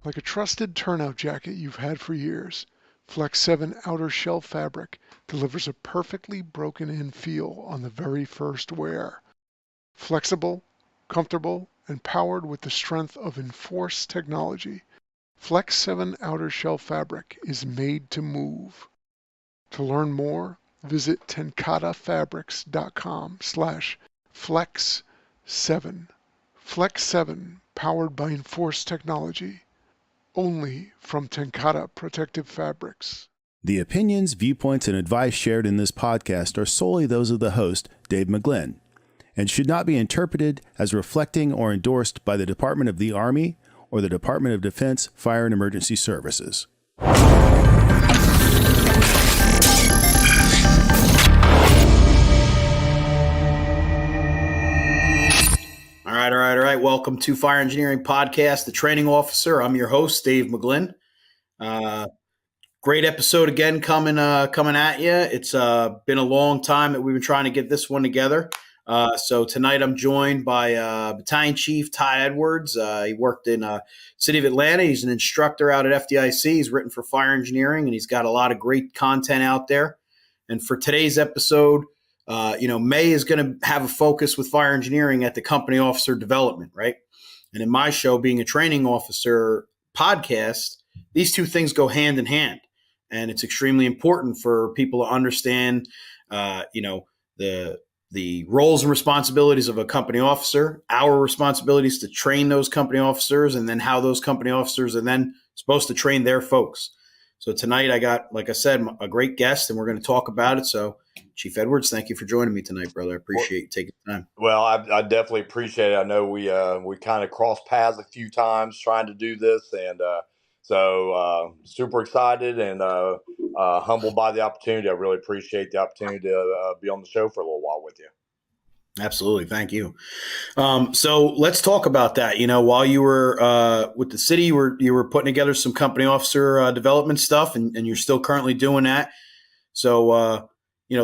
Like a trusted turnout jacket you've had for years, Flex 7 outer shell fabric delivers a perfectly broken-in feel on the very first wear. Flexible, comfortable, and powered with the strength of Enforce technology, Flex 7 outer shell fabric is made to move. To learn more, visit tenkatafabrics.com/flex7. Flex 7, powered by Enforce technology. Only from Tenkata Protective Fabrics. The opinions, viewpoints, and advice shared in this podcast are solely those of the host, Dave McGlynn, and should not be interpreted as reflecting or endorsed by the Department of the Army or the Department of Defense Fire and Emergency Services. All right. Welcome to Fire Engineering Podcast, The Training Officer. I'm your host, Dave McGlynn. Great episode again coming at you. It's been a long time that we've been trying to get this one together. So tonight I'm joined by Battalion Chief Todd Edwards. He worked in City of Atlanta. He's an instructor out at FDIC. He's written for fire engineering, and he's got a lot of great content out there. And for today's episode, May is going to have a focus with fire engineering at the company officer development, right? And in my show, being a training officer podcast, these two things go hand in hand. And it's extremely important for people to understand, the roles and responsibilities of a company officer, our responsibilities to train those company officers, and then how those company officers are then supposed to train their folks. So tonight I got, like I said, a great guest, and we're going to talk about it. So Chief Edwards, thank you for joining me tonight, brother. I appreciate you taking the time. Well, I definitely appreciate it. I know we kind of crossed paths a few times trying to do this, and so super excited and humbled by the opportunity. I really appreciate the opportunity to be on the show for a little while with you. Absolutely. Thank you. So let's talk about that. You know, while you were with the city, you were putting together some company officer development stuff, and you're still currently doing that. So,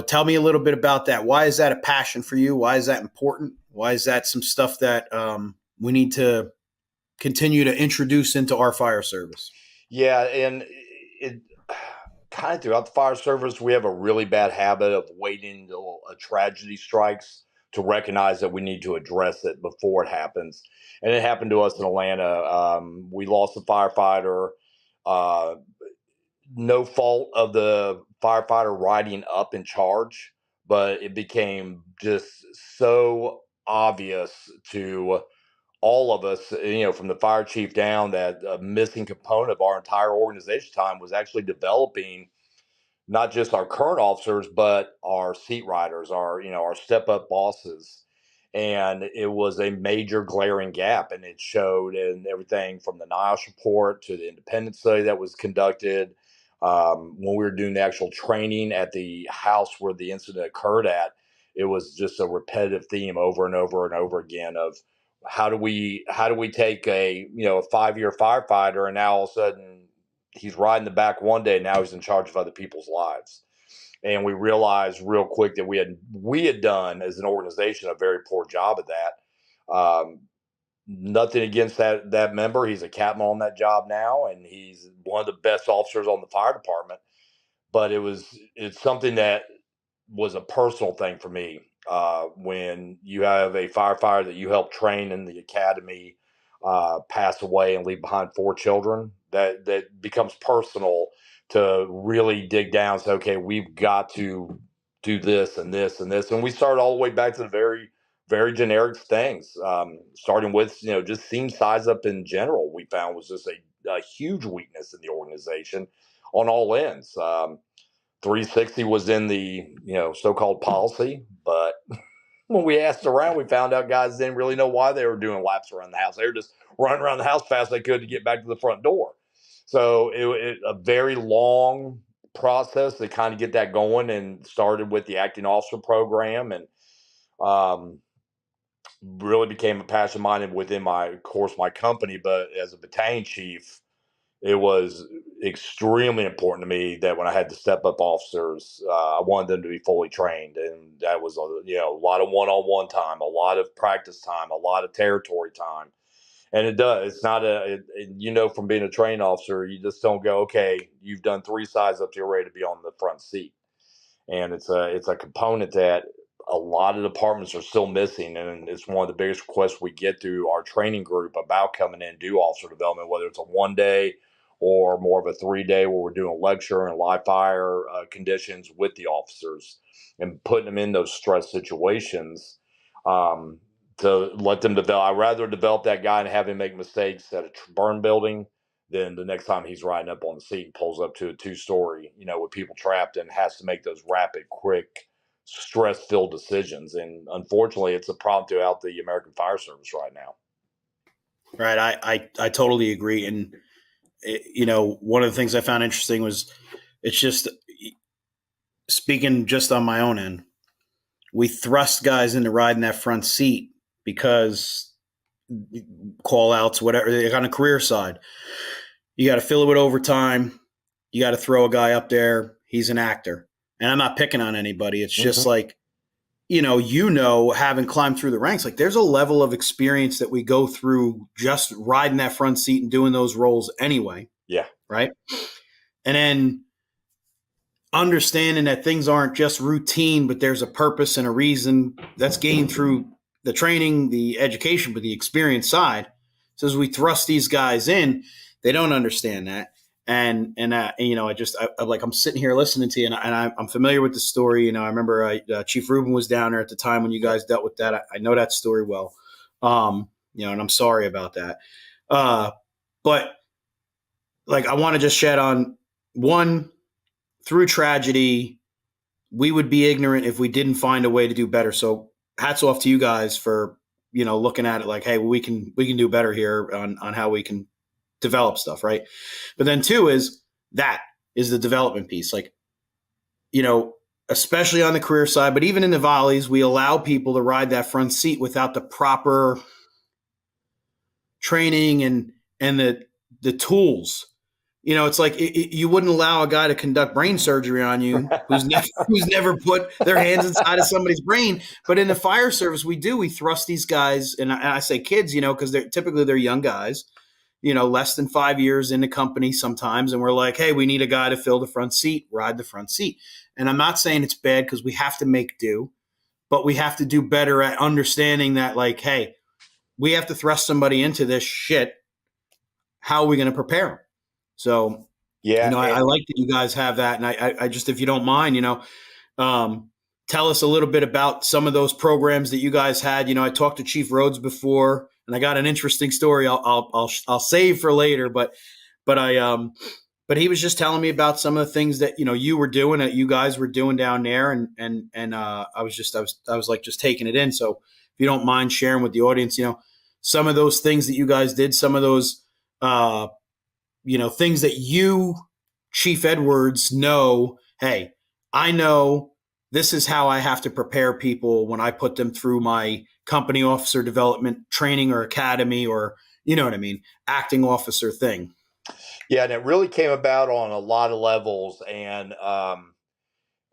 tell me a little bit about that. Why is that a passion for you? Why is that important? Why is that some stuff that we need to continue to introduce into our fire service? Yeah, and it kind of throughout the fire service, we have a really bad habit of waiting until a tragedy strikes to recognize that we need to address it before it happens. And it happened to us in Atlanta. We lost a firefighter. No fault of the firefighter riding up in charge, but it became just so obvious to all of us, from the fire chief down, that a missing component of our entire organization time was actually developing not just our current officers, but our seat riders, our step up bosses. And it was a major glaring gap. And it showed in everything from the NIOSH report to the independent study that was conducted. When we were doing the actual training at the house where the incident occurred at, it was just a repetitive theme over and over and over again of how do we take a 5-year firefighter, and now all of a sudden he's riding the back one day, now he's in charge of other people's lives. And we realized real quick that we had done as an organization a very poor job of that. Nothing against that member. He's a captain on that job now, and he's one of the best officers on the fire department. But it's something that was a personal thing for me. When you have a firefighter that you helped train in the academy pass away and leave behind 4 children, that becomes personal to really dig down and say, okay, we've got to do this and this and this. And we started all the way back to the very, very generic things, starting with, just seam size up in general, we found was just a huge weakness in the organization on all ends. 360 was in the, so-called policy, but when we asked around, we found out guys didn't really know why they were doing laps around the house. They were just running around the house fast as they could to get back to the front door. So it a very long process to kind of get that going, and started with the acting officer program, and really became a passion of mine within my company. But as a battalion chief, it was extremely important to me that when I had to step up officers, I wanted them to be fully trained. And that was, a lot of one-on-one time, a lot of practice time, a lot of territory time. And it does. It's not from being a training officer, you just don't go, okay, you've done 3 sides up, you're ready to be on the front seat. And it's a component that a lot of departments are still missing, and it's one of the biggest requests we get through our training group about coming in and do officer development, whether it's a 1 day or more of a 3 day where we're doing a lecture and live fire conditions with the officers and putting them in those stress situations, to let them develop. I'd rather develop that guy and have him make mistakes at a burn building than the next time he's riding up on the seat and pulls up to a 2-story, with people trapped and has to make those rapid, quick, stress-filled decisions. And unfortunately, it's a problem throughout the American Fire Service right now. Right. I totally agree. And, one of the things I found interesting was it's just speaking just on my own end, we thrust guys into riding that front seat because call outs, whatever, on a career side. You got to fill it with overtime. You got to throw a guy up there. He's an actor. And I'm not picking on anybody. It's just like, having climbed through the ranks, like there's a level of experience that we go through just riding that front seat and doing those roles anyway. Yeah. Right. And then understanding that things aren't just routine, but there's a purpose and a reason that's gained through the training, the education, but the experience side. So as we thrust these guys in, they don't understand that. And I'm sitting here listening to you, and I'm familiar with the story. I remember Chief Rubin was down there at the time when you guys dealt with that. I know that story well, and I'm sorry about that. But like, I want to just shed on one, through tragedy, we would be ignorant if we didn't find a way to do better. So hats off to you guys for, looking at it like, hey, we can do better here on how we can develop stuff. Right. But then 2 is the development piece. Like, especially on the career side, but even in the volleys, we allow people to ride that front seat without the proper training and the tools. It's like you wouldn't allow a guy to conduct brain surgery on you who's never put their hands inside of somebody's brain. But in the fire service, we thrust these guys, and I say kids, because they're young guys, less than 5 years in the company sometimes. And we're like, hey, we need a guy to fill the front seat, ride the front seat. And I'm not saying it's bad, because we have to make do, but we have to do better at understanding that, like, hey, we have to thrust somebody into this shit. How are we going to prepare them? So, yeah, I like that you guys have that. And I just, if you don't mind, tell us a little bit about some of those programs that you guys had. I talked to Chief Rhodes before, and I got an interesting story I'll save for later. But he was just telling me about some of the things that, you were doing, that you guys were doing down there. And I was like, just taking it in. So if you don't mind sharing with the audience, some of those things that you guys did, some of those, things that you, Chief Edwards, know, hey, I know this is how I have to prepare people when I put them through my company officer development training or academy, or, acting officer thing. Yeah. And it really came about on a lot of levels. And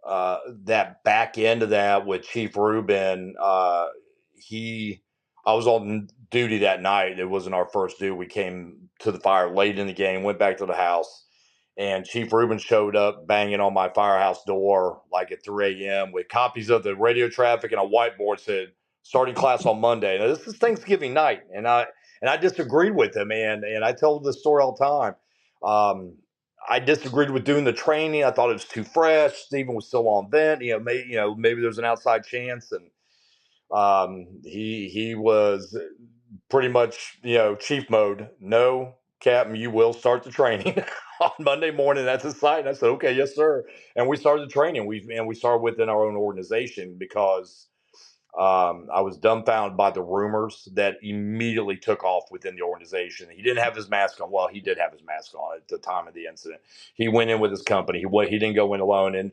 that back end of that with Chief Rubin, I was on duty that night. It wasn't our first duty. We came to the fire late in the game, went back to the house, and Chief Rubin showed up banging on my firehouse door like at 3 a.m. with copies of the radio traffic and a whiteboard said, starting class on Monday. Now, this is Thanksgiving night, and I disagreed with him, and I tell this story all the time. I disagreed with doing the training. I thought it was too fresh. Stephen was still on vent. Maybe there's an outside chance, and he was pretty much, chief mode. No, Captain, you will start the training on Monday morning at the site. And I said, okay, yes, sir. And we started the training. We started within our own organization because I was dumbfounded by the rumors that immediately took off within the organization. He didn't have his mask on. Well, he did have his mask on at the time of the incident. He went in with his company. He didn't go in alone. And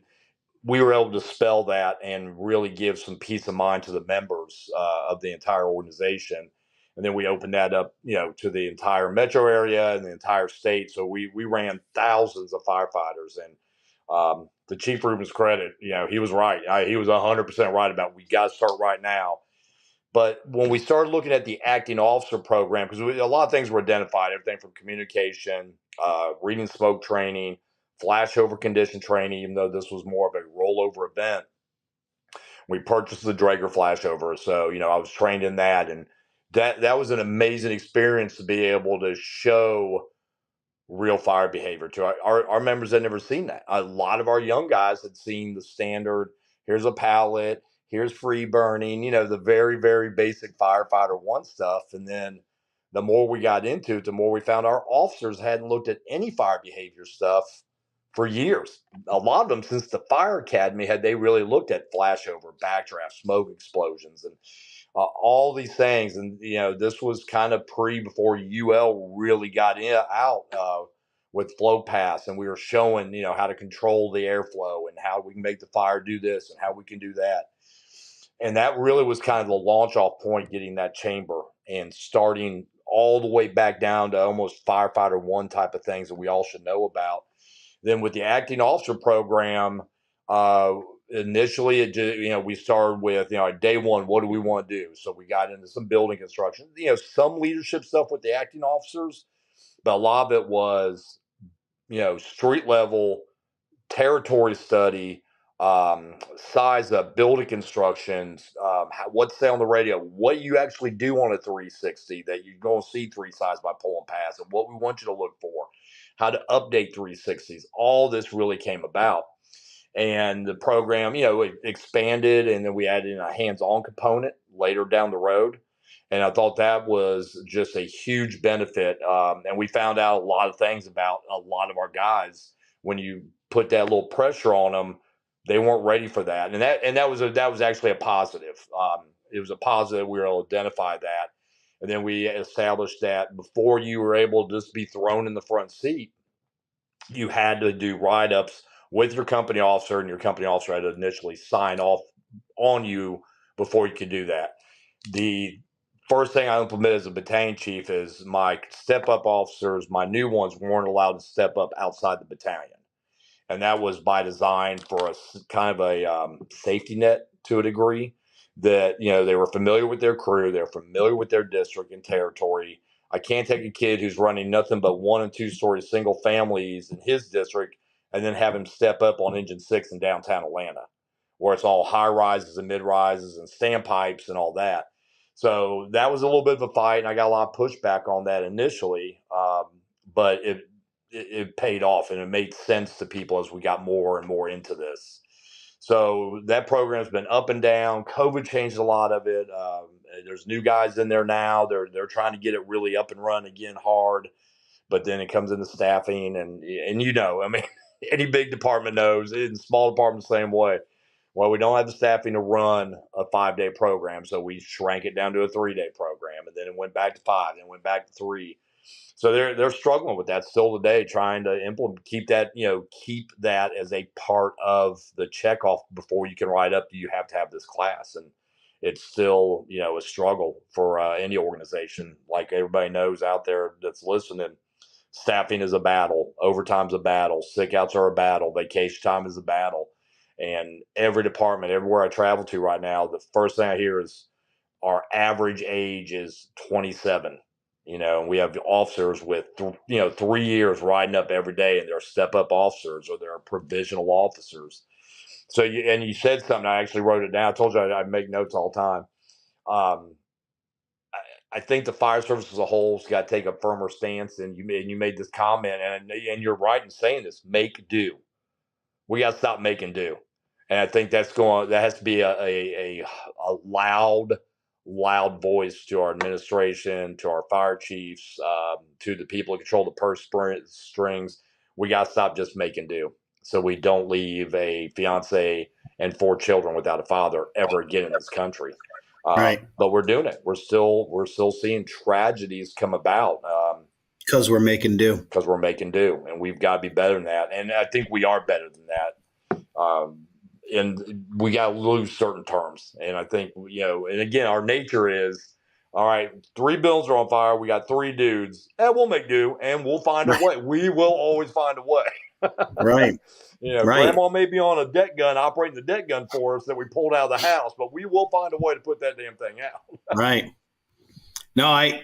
we were able to spell that and really give some peace of mind to the members of the entire organization. And then we opened that up, to the entire metro area and the entire state. So we ran thousands of firefighters. And the Chief Rubin's credit, he was right. He was 100% right about we got to start right now. But when we started looking at the acting officer program, because a lot of things were identified, everything from communication, reading smoke training, flashover condition training, even though this was more of a rollover event. We purchased the Draeger flashover. So, I was trained in that. And that was an amazing experience to be able to show real fire behavior to our members had never seen that. A lot of our young guys had seen the standard, here's a pallet, here's free burning, the very, very basic firefighter one stuff. And then the more we got into it, the more we found our officers hadn't looked at any fire behavior stuff for years. A lot of them, since the fire academy, had they really looked at flashover, backdraft, smoke explosions, and all these things. And, this was kind of before UL really got out with flow pass. And we were showing, how to control the airflow and how we can make the fire do this and how we can do that. And that really was kind of the launch off point, getting that chamber and starting all the way back down to almost firefighter one type of things that we all should know about. Then with the acting officer program, initially we started with, day one, what do we want to do? So we got into some building construction, some leadership stuff with the acting officers, but a lot of it was, street level territory study, size of building constructions, what's say on the radio, what you actually do on a 360 that you're going to see three sides by pull and pass, and what we want you to look for, how to update 360s. All this really came about. And the program, it expanded, and then we added in a hands-on component later down the road. And I thought that was just a huge benefit. And we found out a lot of things about a lot of our guys. When you put that little pressure on them, they weren't ready for that. And that was actually a positive. It was a positive. We were able to identify that. And then we established that before you were able to just be thrown in the front seat, you had to do write-ups with your company officer, and your company officer had to initially sign off on you before you could do that. The first thing I implemented as a battalion chief is my step-up officers, my new ones, weren't allowed to step up outside the battalion. And that was by design for a kind of a safety net to a degree, that, they were familiar with their crew, they're familiar with their district and territory. I can't take a kid who's running nothing but 1 and 2 story single families in his district and then have him step up on Engine 6 in downtown Atlanta, where it's all high rises and mid rises and standpipes and all that. So that was a little bit of a fight, and I got a lot of pushback on that initially, but it paid off, and it made sense to people as we got more and more into this. So that program's been up and down. COVID changed a lot of it. There's new guys in there now. They're trying to get it really up and running again hard, but then it comes into staffing, and I mean, any big department knows, in small departments the same way. Well, we don't have the staffing to run a 5-day program, so we shrank it down to a 3-day program, and then it went back to 5, and went back to 3. So they're struggling with that still today, trying to implement, keep that as a part of the checkoff before you can write up. You have to have this class, and it's still a struggle for any organization. Like everybody knows out there that's listening, staffing is a battle, overtime's a battle, sick outs are a battle, vacation time is a battle, and every department, everywhere I travel to right now, the first thing I hear is our average age is 27. We have officers with 3 years riding up every day, and they're step up officers or they're provisional officers. So you said something. I actually wrote it down. I told you I make notes all the time. I think the fire service as a whole has got to take a firmer stance. And you made this comment, and you're right in saying this. Make do. We got to stop making do. And I think that has to be a loud voice to our administration, to our fire chiefs, to the people who control the purse strings. We got to stop just making do, so we don't leave a fiance and 4 children without a father ever again in this country. Right. But we're doing it. We're still seeing tragedies come about. Because we're making do. And we've got to be better than that. And I think we are better than that. And we got to lose certain terms. And I think, and again, our nature is, all right, 3 buildings are on fire. We got 3 dudes, and we'll make do, and we'll find a way. We will always find a way. Right. Right. Grandma may be on a deck gun, operating the deck gun for us that we pulled out of the house, but we will find a way to put that damn thing out. Right. No, I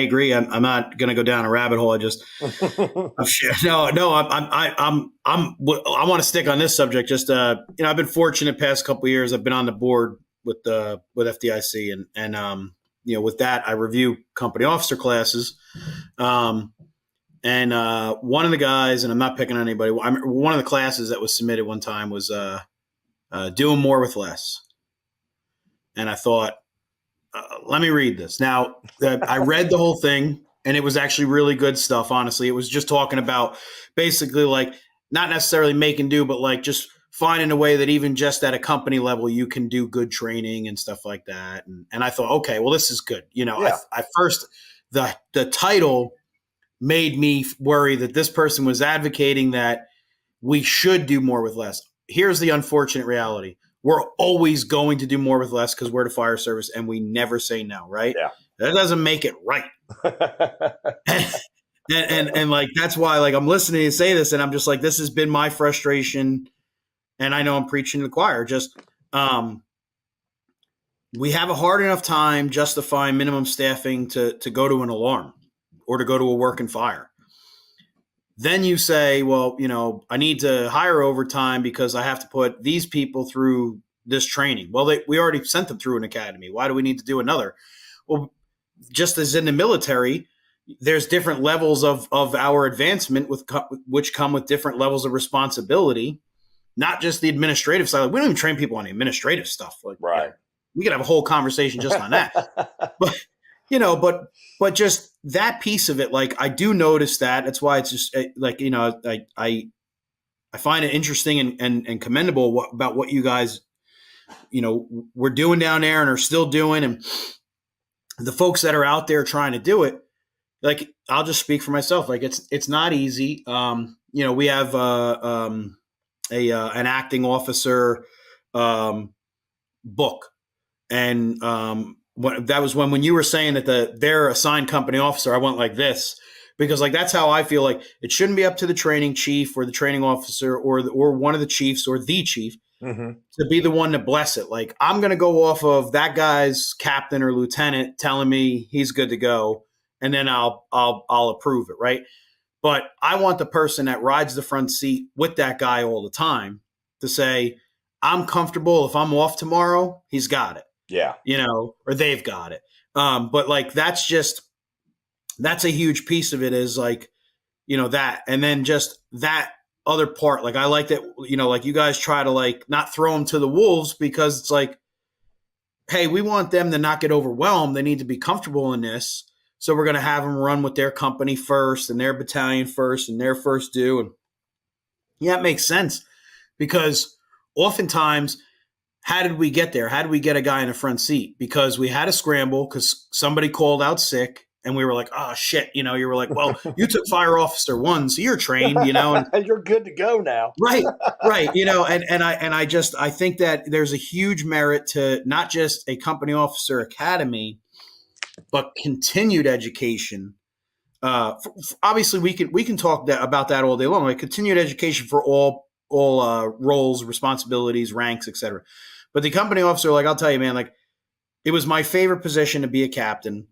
agree. I'm not going to go down a rabbit hole. I want to stick on this subject. Just, I've been fortunate past couple of years. I've been on the board with FDIC and with that, I review company officer classes. And one of the guys, and I'm not picking on anybody, one of the classes that was submitted one time was doing more with less. And I thought, let me read this. Now, I read the whole thing, and it was actually really good stuff, honestly. It was just talking about basically like not necessarily make and do, but like just finding a way that even just at a company level, you can do good training and stuff like that. And I thought, okay, well, this is good. Yeah. I first, the title made me worry that this person was advocating that we should do more with less. Here's the unfortunate reality. We're always going to do more with less because we're the fire service and we never say no, right? Yeah. That doesn't make it right. and like, that's why, like, I'm listening to you say this and I'm just like, this has been my frustration. And I know I'm preaching to the choir. Just, we have a hard enough time justifying minimum staffing to go to an alarm or to go to a working fire. Then you say, well, I need to hire overtime because I have to put these people through this training. Well, we already sent them through an academy. Why do we need to do another? Well, just as in the military, there's different levels of our advancement which come with different levels of responsibility, not just the administrative side. Like, we don't even train people on the administrative stuff. Like, right. We could have a whole conversation just on that. But just that piece of it, like, I do notice that. That's why it's just like, I find it interesting and commendable about what you guys, were doing down there and are still doing. And the folks that are out there trying to do it, like, I'll just speak for myself. Like, it's not easy. We have an acting officer book. And that was when you were saying that their assigned company officer, I went like this, because like, that's how I feel. Like, it shouldn't be up to the training chief or the training officer or one of the chiefs or the chief to be the one to bless it. Like, I'm going to go off of that guy's captain or lieutenant telling me he's good to go. And then I'll approve it. Right. But I want the person that rides the front seat with that guy all the time to say, I'm comfortable. If I'm off tomorrow, he's got it. Yeah. Or they've got it. But like, that's a huge piece of it, is like, that, and then just that other part. Like, I like that, like, you guys try to, like, not throw them to the wolves, because it's like, hey, we want them to not get overwhelmed. They need to be comfortable in this. So we're going to have them run with their company first and their battalion first and their first due. And yeah, it makes sense, because oftentimes, how did we get there? How did we get a guy in the front seat? Because we had a scramble because somebody called out sick, and we were like, oh shit. You were like, well, you took fire officer 1, so you're trained, and you're good to go now. Right. I think that there's a huge merit to not just a company officer academy, but continued education. Obviously we can talk about that all day long. Like, continued education for all roles, responsibilities, ranks, etc. But the company officer, like, I'll tell you, man, like, it was my favorite position to be a captain.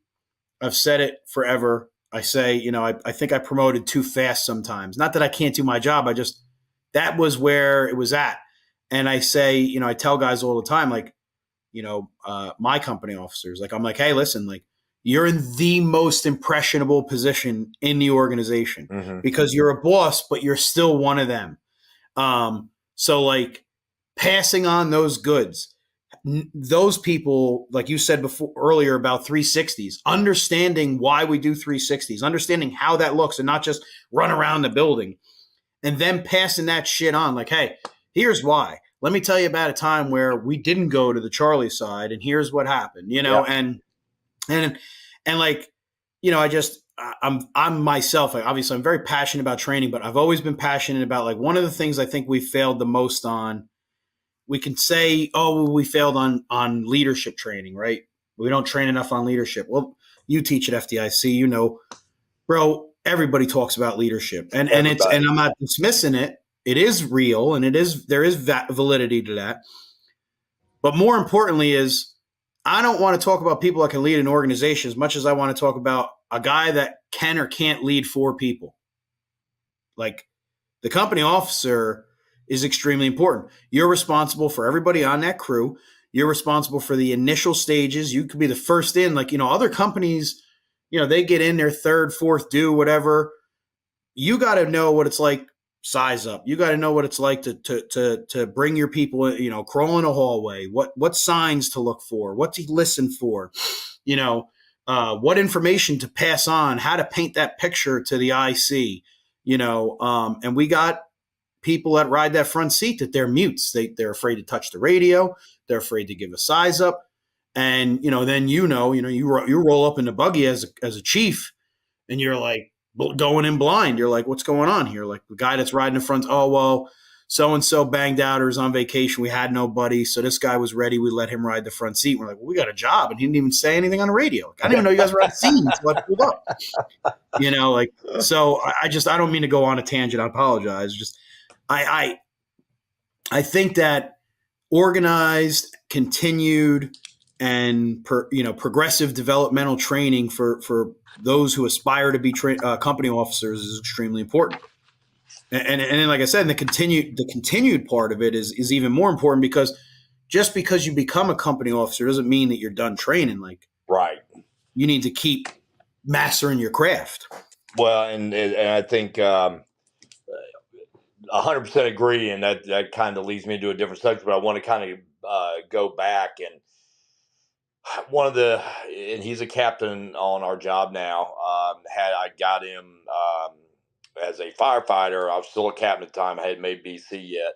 I've said it forever. I say, I think I promoted too fast sometimes. Not that I can't do my job. That was where it was at. And I say, I tell guys all the time, like, my company officers, like, I'm like, hey, listen, like, you're in the most impressionable position in the organization because you're a boss, but you're still one of them. So like, passing on those goods, those people, like you said earlier about 360s, understanding why we do 360s, understanding how that looks, and not just run around the building, and then passing that shit on. Like, hey, here's why. Let me tell you about a time where we didn't go to the Charlie side, and here's what happened, and like, I'm myself, like, obviously I'm very passionate about training, but I've always been passionate about, like, one of the things I think we failed the most on, we can say, oh, we failed on leadership training, right? We don't train enough on leadership. Well, you teach at FDIC, bro, everybody talks about leadership, and Everybody. I'm not dismissing it. It is real, and there is validity to that. But more importantly is, I don't want to talk about people that can lead an organization as much as I want to talk about a guy that can or can't lead 4 people. Like, the company officer is extremely important. You're responsible for everybody on that crew. You're responsible for the initial stages. You could be the first in. Like, other companies, they get in their third, fourth due, whatever. You got to know what it's like. Size up. You got to know what it's like to bring your people, crawl in a hallway, what signs to look for, what to listen for, what information to pass on, how to paint that picture to the IC, and we got people that ride that front seat that they're mutes. They're afraid to touch the radio. They're afraid to give a size up. And, then, you roll up in the buggy as a chief, and you're like, going in blind. You're like, what's going on here? Like, the guy that's riding in front, oh, well, so-and-so banged out or was on vacation. We had nobody. So this guy was ready. We let him ride the front seat. We're like, well, we got a job. And he didn't even say anything on the radio. Like, I didn't even know you guys were on the scene until I pulled up. So I don't mean to go on a tangent. I apologize. Just, I think that organized, continued, and progressive developmental training for those who aspire to be company officers is extremely important. And like I said, the continued part of it is even more important, because just because you become a company officer doesn't mean that you're done training. Like, Right. You need to keep mastering your craft. Well, and I think 100% agree, and that kind of leads me to a different subject. But I want to kind of go back, and and he's a captain on our job now. Had I got him as a firefighter, I was still a captain at the time. I hadn't made BC yet,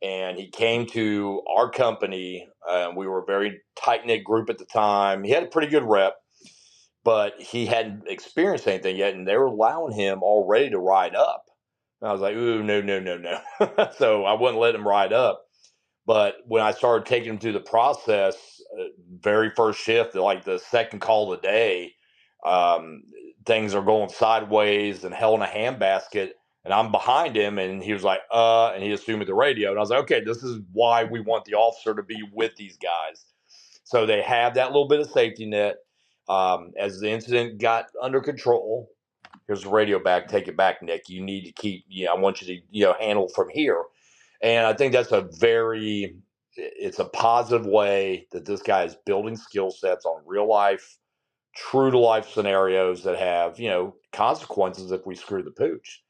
and he came to our company. We were a very tight knit group at the time. He had a pretty good rep, but he hadn't experienced anything yet, and they were allowing him already to ride up. And I was like, ooh, no, no, no, no. So I wouldn't let him ride up. But when I started taking him through the process, very first shift, like the second call of the day, things are going sideways and hell in a handbasket. And I'm behind him, and he was like, and he assumed the radio. And I was like, okay, this is why we want the officer to be with these guys. So they have that little bit of safety net. As the incident got under control, here's the radio back. Take it back, Nick. You need to keep. I want you to handle from here. And I think that's it's a positive way that this guy is building skill sets on real life, true to life scenarios that have consequences if we screw the pooch.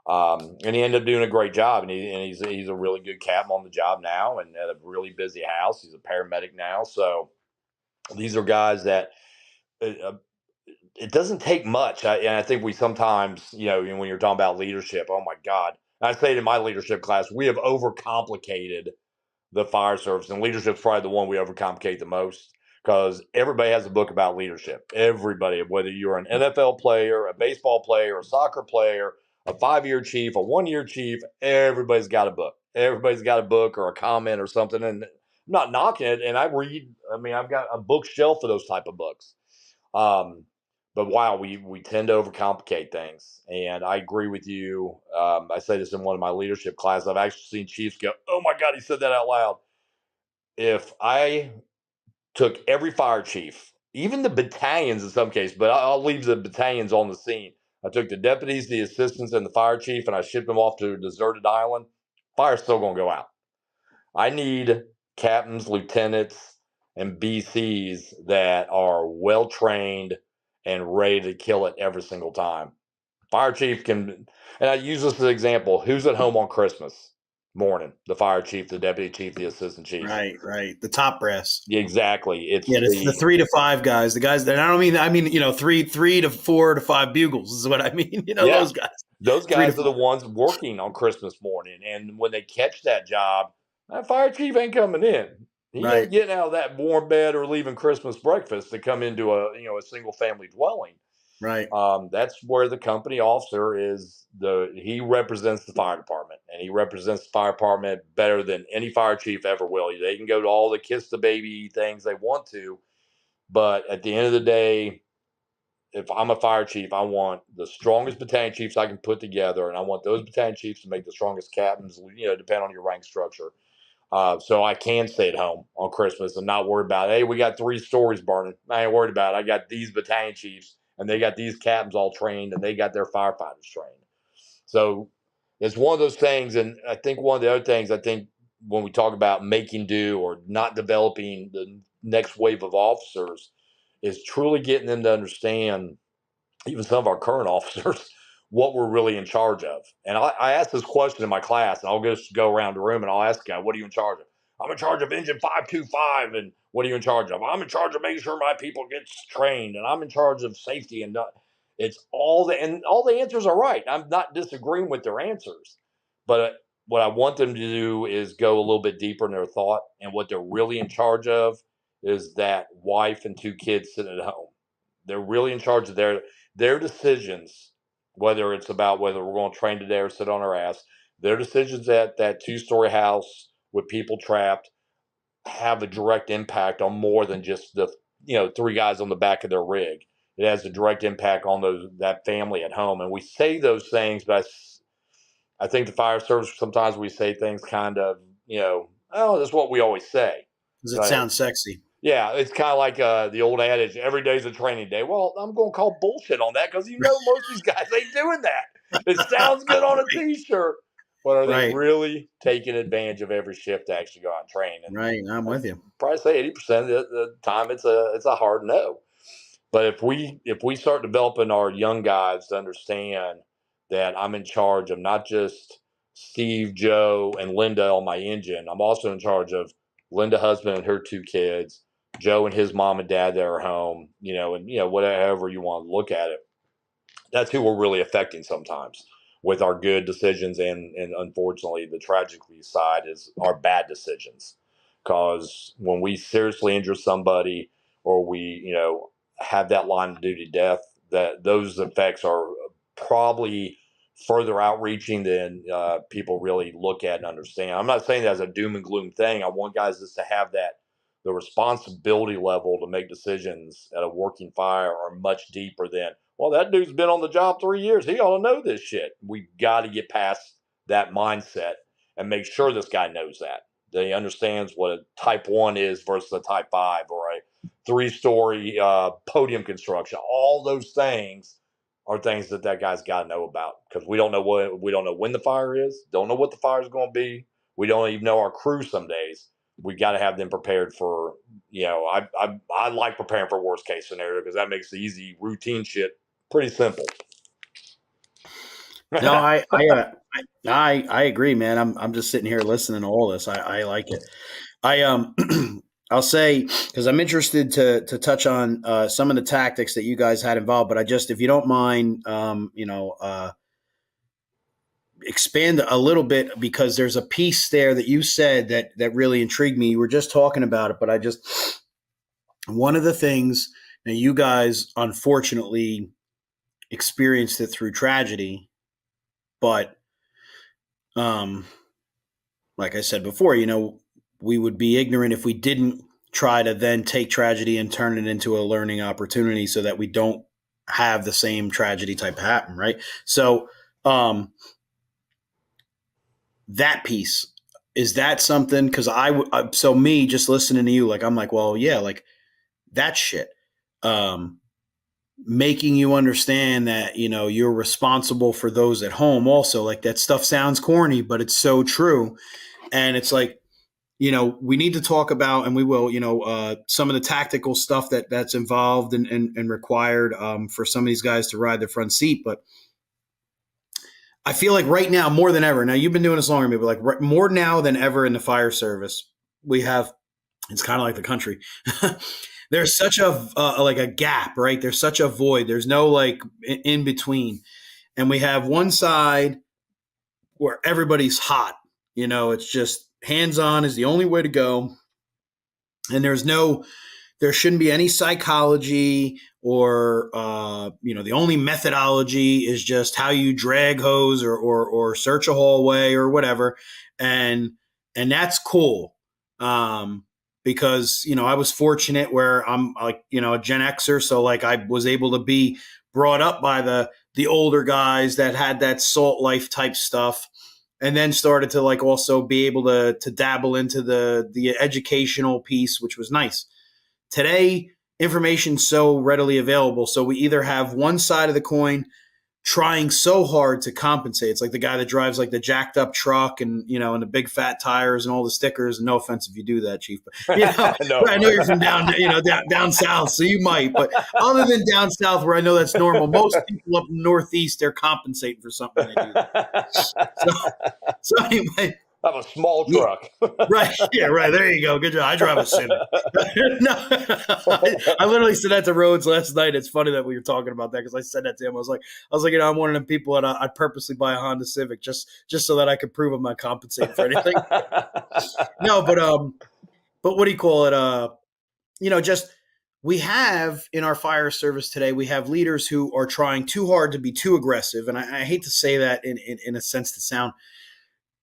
And he ended up doing a great job, and he's a really good captain on the job now, and at a really busy house. He's a paramedic now, so these are guys that it doesn't take much. And I think we sometimes, when you're talking about leadership, oh my God, I say it in my leadership class, we have overcomplicated the fire service, and leadership is probably the one we overcomplicate the most, because everybody has a book about leadership. Everybody, whether you're an NFL player, a baseball player, a soccer player, a 5-year chief, a 1-year chief, everybody's got a book. Everybody's got a book or a comment or something. And I'm not knocking it. And I've got a bookshelf of those type of books. But wow, we tend to overcomplicate things. And I agree with you. I say this in one of my leadership classes. I've actually seen chiefs go, oh my God, he said that out loud. If I took every fire chief, even the battalions in some cases, but I'll leave the battalions on the scene. I took the deputies, the assistants, and the fire chief, and I shipped them off to a deserted island. Fire's still going to go out. I need captains, lieutenants, and BCs that are well trained and ready to kill it every single time. Fire chief can, and I use this as an example. Who's at home on Christmas morning? The fire chief, the deputy chief, the assistant chief. Right. The top brass. Exactly. It's the 3 to 5 guys. The guys that I mean 3 to 4 to 5 bugles is what I mean. Those guys. Those guys are the ones working on Christmas morning, and when they catch that job, that fire chief ain't coming in. He ain't getting out of that warm bed or leaving Christmas breakfast to come into a single family dwelling. Right. That's where the company officer he represents the fire department, and he represents the fire department better than any fire chief ever will. They can go to all the kiss the baby things they want to, but at the end of the day, if I'm a fire chief, I want the strongest battalion chiefs I can put together, and I want those battalion chiefs to make the strongest captains. Depend on your rank structure. So I can stay at home on Christmas and not worry about, hey, we got 3 stories burning. I ain't worried about it. I got these battalion chiefs, and they got these captains all trained, and they got their firefighters trained. So it's one of those things. And I think one of the other things, when we talk about making do or not developing the next wave of officers, is truly getting them to understand, even some of our current officers, what we're really in charge of. And I asked this question in my class, and I'll just go around the room and I'll ask a guy, what are you in charge of? I'm in charge of engine 525. And what are you in charge of? I'm in charge of making sure my people get trained, and I'm in charge of safety. And it's all the answers are right. I'm not disagreeing with their answers, but what I want them to do is go a little bit deeper in their thought. And what they're really in charge of is that wife and 2 kids sitting at home. They're really in charge of their decisions, whether it's about whether we're going to train today or sit on our ass. Their decisions at that 2-story house with people trapped have a direct impact on more than just the 3 guys on the back of their rig. It has a direct impact on that family at home. And we say those things, but I think the fire service, sometimes we say things kind of, oh, that's what we always say. Does it sound sexy? Yeah, it's kind of like the old adage, every day's a training day. Well, I'm going to call bullshit on that, because most of these guys ain't doing that. It sounds good on a T-shirt, but are they really taking advantage of every shift to actually go out and train? And right, I'm with you. Probably say 80% of the time it's a hard no. But if we start developing our young guys to understand that I'm in charge of not just Steve, Joe, and Linda on my engine, I'm also in charge of Linda, husband, and her 2 kids, Joe and his mom and dad that are home, and whatever you want to look at it. That's who we're really affecting sometimes with our good decisions, and unfortunately the tragically side is our bad decisions. Because when we seriously injure somebody, or we have that line of duty death, that those effects are probably further outreaching than people really look at and understand. I'm not saying that as a doom and gloom thing. I want guys just to have the responsibility level to make decisions at a working fire are much deeper than, well, that dude's been on the job 3 years, he ought to know this shit. We got to get past that mindset and make sure this guy knows that he understands what a type 1 is versus a type 5, or a 3-story podium construction. All those things are things that guy's got to know about, because we don't know when the fire is, don't know what the fire is going to be. We don't even know our crew some days. We got to have them prepared for, I like preparing for worst case scenario, because that makes the easy routine shit pretty simple. No, I agree, man. I'm just sitting here listening to all this. I like it. I'll say, because I'm interested to touch on some of the tactics that you guys had involved, but if you don't mind, expand a little bit, because there's a piece there that you said that really intrigued me. You were just talking about it, but one of the things, now you guys unfortunately experienced it through tragedy, but like I said before, we would be ignorant if we didn't try to then take tragedy and turn it into a learning opportunity, so that we don't have the same tragedy type happen, right? So that piece, is that something? Because so me just listening to you, like, I'm like, well, yeah, like that shit, making you understand that you're responsible for those at home also. Like, that stuff sounds corny, but it's so true. And it's like, we need to talk about, and we will, some of the tactical stuff that's involved and required for some of these guys to ride the front seat. But I feel like right now, more than ever, now you've been doing this longer than me, but like more now than ever in the fire service, it's kind of like the country. There's such a gap, right? There's such a void. There's no like in between. And we have one side where everybody's hot. It's just hands-on is the only way to go. And there shouldn't be any psychology or, the only methodology is just how you drag hose or search a hallway or whatever. And that's cool. because, I was fortunate where I'm like, a Gen Xer. So like I was able to be brought up by the older guys that had that salt life type stuff, and then started to like also be able to dabble into the educational piece, which was nice. Today, information's so readily available. So we either have one side of the coin trying so hard to compensate. It's like the guy that drives like the jacked up truck and, and the big fat tires and all the stickers. And no offense if you do that, Chief, but No. I know you're from down south, so you might. But other than down south, where I know that's normal, most people up in the Northeast, they're compensating for something they do. So anyway, I have a small truck. Right. Yeah, right. There you go. Good job. I drive a Civic. No, I literally said that to Rhodes last night. It's funny that we were talking about that because I said that to him. I was like, I'm one of them people that I'd purposely buy a Honda Civic just so that I could prove I'm not compensating for anything. No, but what do you call it? Just we have in our fire service today, we have leaders who are trying too hard to be too aggressive. And I hate to say that in a sense to sound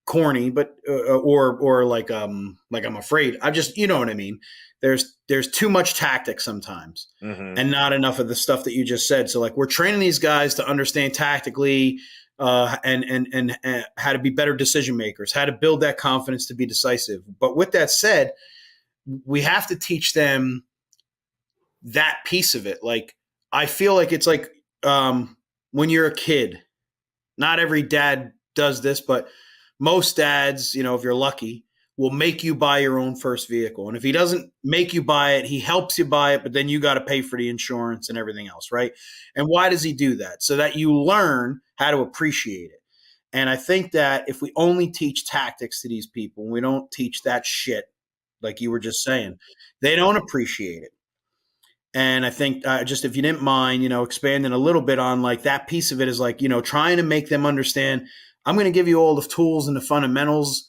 corny, but or like I'm afraid. I just, you know what I mean. There's too much tactics sometimes, and not enough of the stuff that you just said. So like we're training these guys to understand tactically, and how to be better decision makers, how to build that confidence to be decisive. But with that said, we have to teach them that piece of it. Like I feel like it's like when you're a kid, not every dad does this, but most dads, if you're lucky, will make you buy your own first vehicle. And if he doesn't make you buy it, he helps you buy it, but then you got to pay for the insurance and everything else, right? And why does he do that? So that you learn how to appreciate it. And I think that if we only teach tactics to these people, we don't teach that shit, like you were just saying, they don't appreciate it. And I think just if you didn't mind, expanding a little bit on like that piece of it is like, trying to make them understand, I'm going to give you all the tools and the fundamentals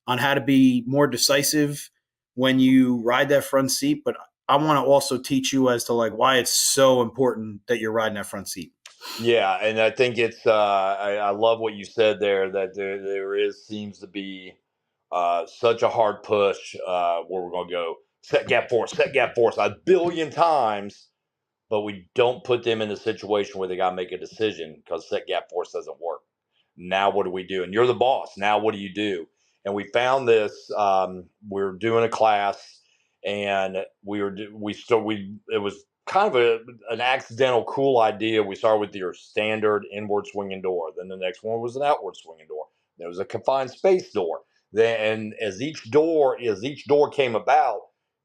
on how to be more decisive when you ride that front seat. But I want to also teach you as to like why it's so important that you're riding that front seat. Yeah. And I think it's, I love what you said there, that seems to be such a hard push where we're going to go set gap force a billion times, but we don't put them in a situation where they got to make a decision because set gap force doesn't work. Now what do we do? And you're the boss. Now what do you do? And we found this. We're doing a class, and it was kind of an accidental cool idea. We started with your standard inward swinging door. Then the next one was an outward swinging door. There was a confined space door. Then, and as each door came about,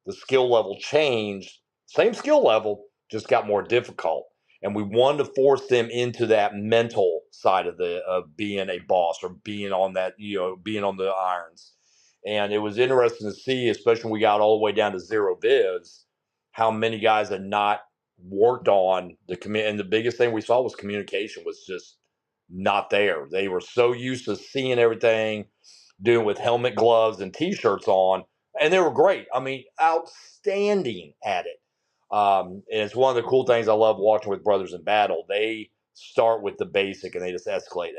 the skill level changed. Same skill level, just got more difficult. And we wanted to force them into that mental side of being a boss or being on that, being on the irons. And it was interesting to see, especially when we got all the way down to zero viz, how many guys had not worked on the commit. And the biggest thing we saw was communication was just not there. They were so used to seeing everything, doing with helmet, gloves, and t-shirts on, and they were great. I mean, outstanding at it. And it's one of the cool things I love watching with Brothers in Battle. They start with the basic and they just escalate.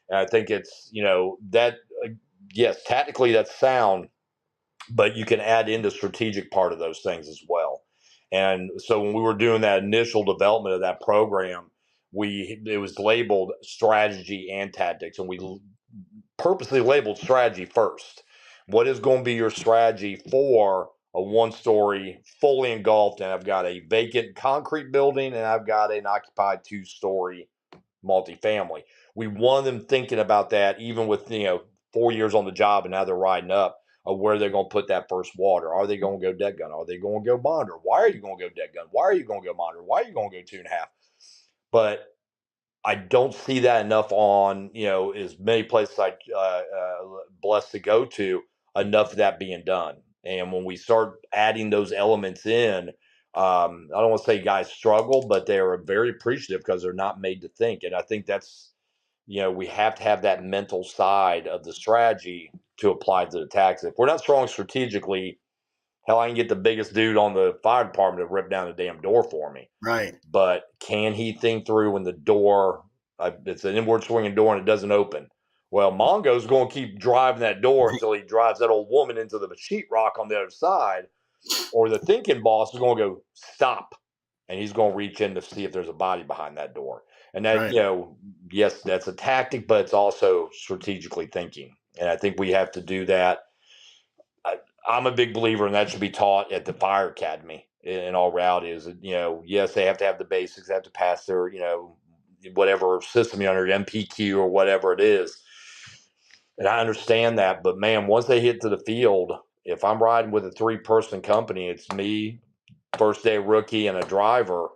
And I think it's, that, yes, tactically that's sound, but you can add in the strategic part of those things as well. And so when we were doing that initial development of that program, it was labeled strategy and tactics, and we purposely labeled strategy first. What is going to be your strategy for a one-story fully engulfed, and I've got a vacant concrete building, and I've got an occupied two-story multifamily? We want them thinking about that, even with 4 years on the job, and now they're riding up, of where they're going to put that first water. Are they going to go dead gun? Are they going to go bonder? Why are you going to go dead gun? Why are you going to go bonder? Why are you going to go 2.5? But I don't see that enough on, as many places I blessed to go to, enough of that being done. And when we start adding those elements in, I don't want to say guys struggle, but they're very appreciative because they're not made to think. And I think that's, we have to have that mental side of the strategy to apply to the tactics. If we're not strong strategically, hell, I can get the biggest dude on the fire department to rip down the damn door for me. Right. But can he think through when the door, it's an inward swinging door and it doesn't open? Well, Mongo's going to keep driving that door until he drives that old woman into the sheetrock on the other side, or the thinking boss is going to go, stop, and he's going to reach in to see if there's a body behind that door. And that, Right. Yes, that's a tactic, but it's also strategically thinking. And I think we have to do that. I'm a big believer, and that should be taught at the fire academy. In all reality, is that, yes, they have to have the basics, they have to pass their, whatever system you're under, MPQ or whatever it is. And I understand that, but man, once they hit to the field, if I'm riding with a 3-person company, it's me, first day rookie, and a driver.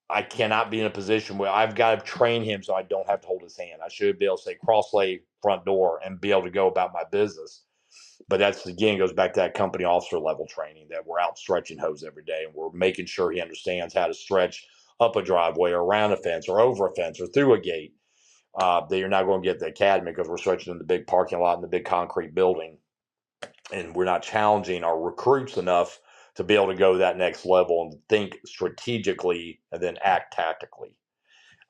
I cannot be in a position where I've got to train him so I don't have to hold his hand. I should be able to say cross lay front door and be able to go about my business. But that's, again, goes back to that company officer level training, that we're out stretching hose every day, and we're making sure he understands how to stretch up a driveway or around a fence or over a fence or through a gate. That you're not going to get at the academy, because we're stretching in the big parking lot in the big concrete building, and we're not challenging our recruits enough to be able to go to that next level and think strategically and then act tactically.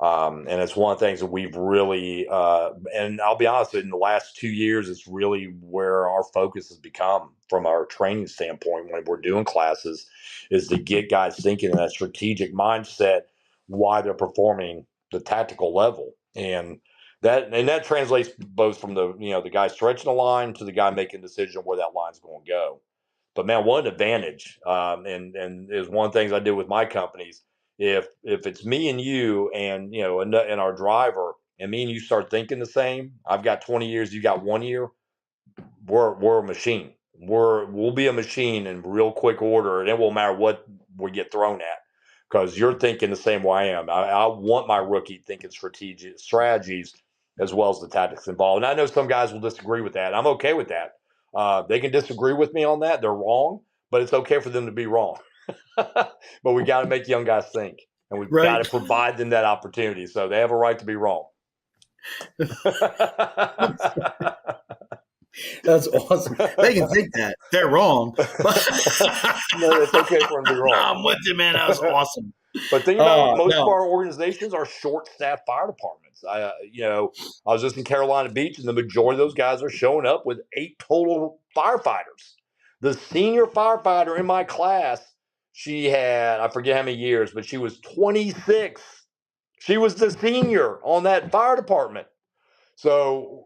And it's one of the things that we've really, and I'll be honest, in the last 2 years, it's really where our focus has become from our training standpoint when we're doing classes, is to get guys thinking in that strategic mindset why they're performing the tactical level. And that translates both from the guy stretching the line to the guy making a decision where that line's going to go. But man, one advantage, and is one of the things I do with my companies. If it's me and you and and our driver, and me and you start thinking the same, I've got 20 years, you got 1 year, we're a machine. We'll be a machine in real quick order, and it won't matter what we get thrown at, because you're thinking the same way I am. I want my rookie thinking strategies as well as the tactics involved. And I know some guys will disagree with that. I'm okay with that. They can disagree with me on that. They're wrong, but it's okay for them to be wrong. But we got to make young guys think, and we've got to provide them that opportunity. So they have a right to be wrong. That's awesome. They can think that they're wrong. No, it's okay for them to be wrong. I'm with you, man. That was awesome. But think about most of our organizations are short-staffed fire departments. I was just in Carolina Beach, and the majority of those guys are showing up with 8 total firefighters. The senior firefighter in my class, she had, I forget how many years, but she was 26. She was the senior on that fire department. So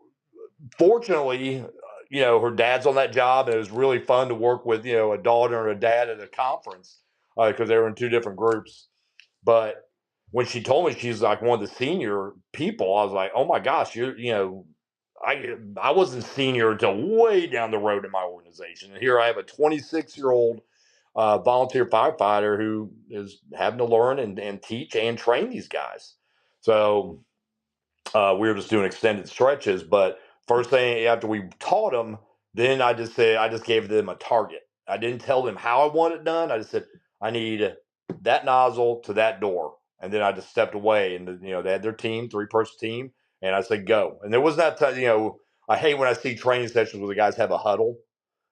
fortunately, her dad's on that job, and it was really fun to work with, a daughter and a dad at a conference, because they were in 2 different groups. But when she told me she's like one of the senior people, I was like, oh my gosh, I wasn't senior until way down the road in my organization. And here I have a 26-year-old volunteer firefighter who is having to learn and teach and train these guys. So we were just doing extended stretches. But first thing after we taught them, then I just gave them a target. I didn't tell them how I want it done. I just said, I need that nozzle to that door. And then I just stepped away, and they had their team, 3-person team, and I said, go. And there was that time, I hate when I see training sessions where the guys have a huddle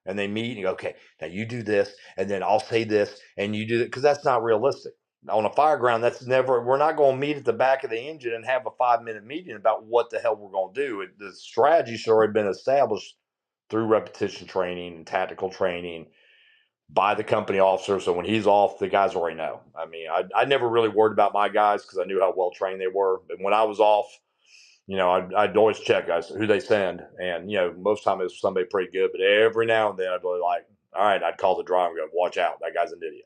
and they meet and you go, okay, now you do this, and then I'll say this, and you do that, because that's not realistic. On a fire ground, we're not going to meet at the back of the engine and have a 5-minute meeting about what the hell we're going to do. The strategy should already been established through repetition training and tactical training by the company officer. So when he's off, the guys already know. I mean, I never really worried about my guys because I knew how well trained they were. But when I was off, I'd always check guys who they send, and most time it was somebody pretty good. But every now and then I'd be like, all right, I'd call the driver and go, watch out, that guy's an idiot.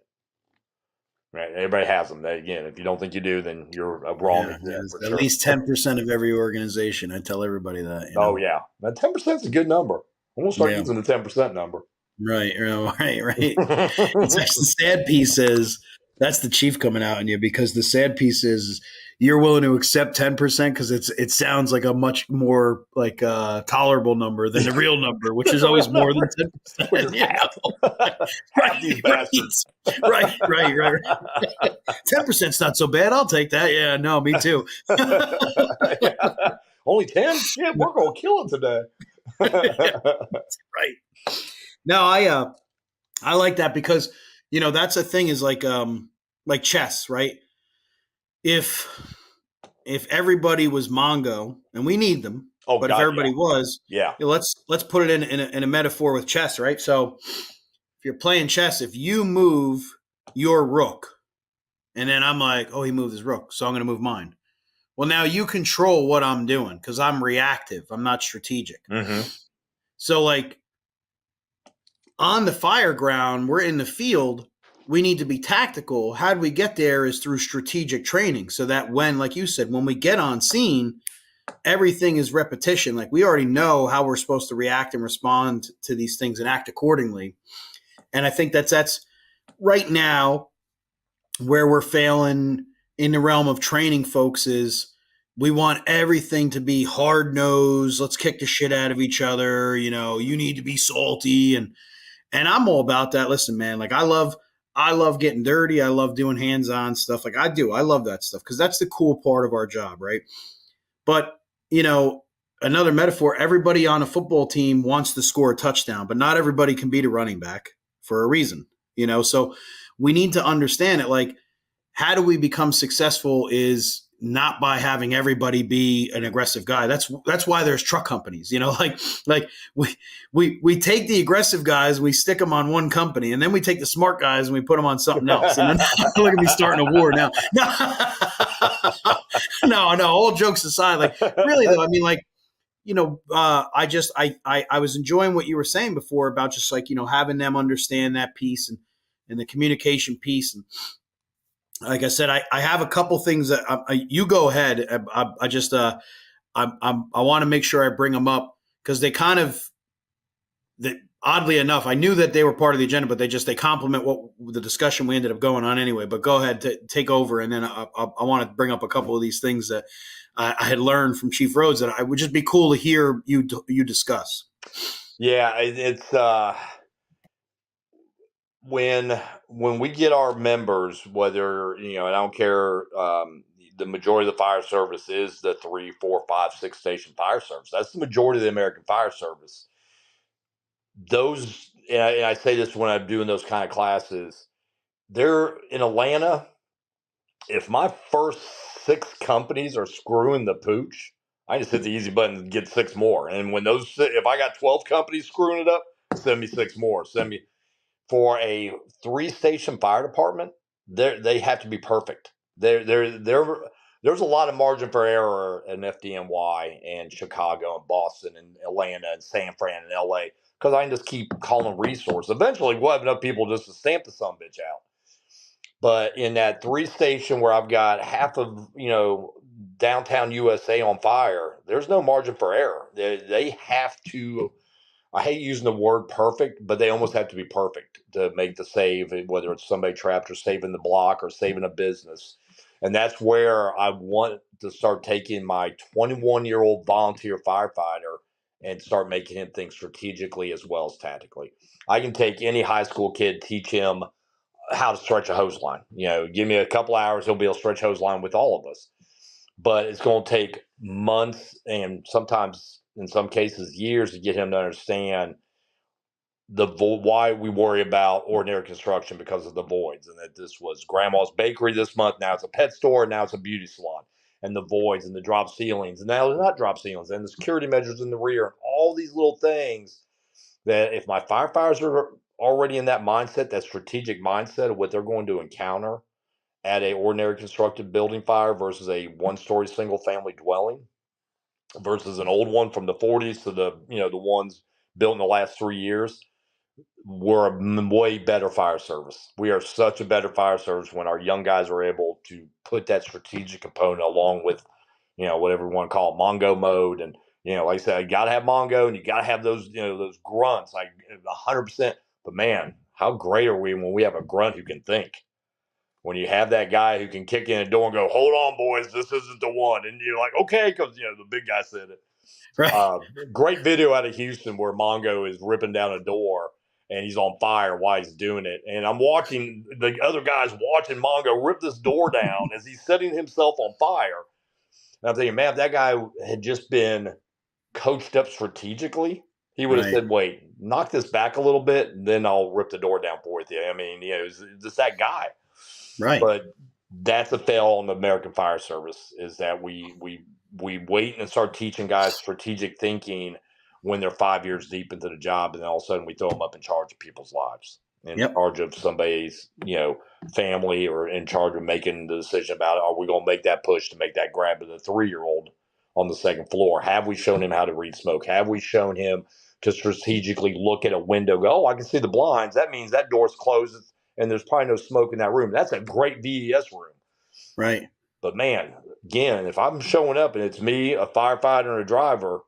Right? Everybody has them. Again, if you don't think you do, then you're wrong. Yeah, at least 10% of every organization. I tell everybody that. Oh yeah, that 10% is a good number. I'm gonna start using the 10% number. Right. It's actually, the sad piece is that's the chief coming out on you, because the sad piece is you're willing to accept 10% because it sounds like a much more like tolerable number than the real number, which is always more than 10%. Half these bastards. Right. 10%'s not so bad. I'll take that. Yeah, no, me too. Only 10? Yeah, we're gonna kill it today. Right. No, I like that, because that's a thing, is like chess, right? If everybody was Mongo, and we need them, Oh But if God, everybody was, yeah. let's put it in a metaphor with chess, right? So if you're playing chess, if you move your rook, and then I'm like, oh, he moved his rook, so I'm going to move mine. Well, now you control what I'm doing because I'm reactive. I'm not strategic. Mm-hmm. So, like on the fire ground, we're in the field. We need to be tactical. How do we get there is through strategic training so that when, like you said, when we get on scene, everything is repetition. Like we already know how we're supposed to react and respond to these things and act accordingly. And I think that's right now where we're failing in the realm of training folks is we want everything to be hard nosed. Let's kick the shit out of each other. You know, you need to be salty and I'm all about that. Listen, man, like I love getting dirty. I love doing hands-on stuff. Like I do. I love that stuff because that's the cool part of our job, right? But, you know, another metaphor, everybody on a football team wants to score a touchdown, but not everybody can beat a running back for a reason, you know? So we need to understand it. Like, how do we become successful is not by having everybody be an aggressive guy. That's why there's truck companies, you know, like we take the aggressive guys, we stick them on one company, and then we take the smart guys and we put them on something else. And then look at me starting a war now. No, all jokes aside, like really though, I mean, like, you know, I was enjoying what you were saying before about just like, you know, having them understand that piece and the communication piece. And like I said, I have a couple things that you go ahead. I want to make sure I bring them up because they kind of, that oddly enough, I knew that they were part of the agenda, but they complement what the discussion we ended up going on anyway. But go ahead, take over, and then I want to bring up a couple of these things that I had learned from Chief Rhodes that I would just be cool to hear you discuss. Yeah, it's when we get our members, whether and I don't care, the majority of the fire service is the 3, 4, 5, 6 station fire service. That's the majority of the American fire service. Those, and I say this when I'm doing those kind of classes, they're in Atlanta. If my first 6 companies are screwing the pooch, I just hit the easy button and get 6 more. And when if I got 12 companies screwing it up, send me 6 more. Send me for a 3-station fire department. They have to be perfect. There's a lot of margin for error in FDNY and Chicago and Boston and Atlanta and San Fran and LA because I can just keep calling resource. Eventually, we'll have enough people just to stamp the sumbitch out. But in that 3-station where I've got half of downtown USA on fire, there's no margin for error. They have to. I hate using the word perfect, but they almost have to be perfect to make the save, whether it's somebody trapped or saving the block or saving a business. And that's where I want to start taking my 21-year-old volunteer firefighter and start making him think strategically as well as tactically. I can take any high school kid, teach him how to stretch a hose line. Give me a couple hours, he'll be able to stretch hose line with all of us. But it's going to take months and sometimes, in some cases, years to get him to understand why we worry about ordinary construction because of the voids, and that this was grandma's bakery this month. Now it's a pet store. Now it's a beauty salon, and the voids and the drop ceilings, and now they're not drop ceilings, and the security measures in the rear, and all these little things that if my firefighters are already in that mindset, that strategic mindset of what they're going to encounter at a ordinary constructed building fire versus a 1-story single family dwelling versus an old one from the 40s to the ones built in the last 3 years, we're a way better fire service. We are such a better fire service when our young guys are able to put that strategic component along with whatever we want to call it, Mongo mode. And like I said, you got to have Mongo and you got to have those those grunts, like 100%. But man, how great are we when we have a grunt who can think? When you have that guy who can kick in a door and go, hold on, boys, this isn't the one. And you're like, okay, because, the big guy said it. Right. Great video out of Houston where Mongo is ripping down a door and he's on fire while he's doing it. And I'm watching the other guys watching Mongo rip this door down as he's setting himself on fire. And I'm thinking, man, if that guy had just been coached up strategically, he would have Right. said, wait, knock this back a little bit, and then I'll rip the door down for you. I mean, it's just that guy. Right. But that's a fail on the American Fire Service, is that we we wait and start teaching guys strategic thinking when they're 5 years deep into the job, and then all of a sudden we throw them up in charge of people's lives, in Yep. charge of somebody's, family, or in charge of making the decision about, are we going to make that push to make that grab of the 3-year-old on the second floor? Have we shown him how to read smoke? Have we shown him to strategically look at a window, go, oh, I can see the blinds. That means that door's closed and there's probably no smoke in that room. That's a great VES room. Right. But man, again, if I'm showing up and it's me, a firefighter, and a driver,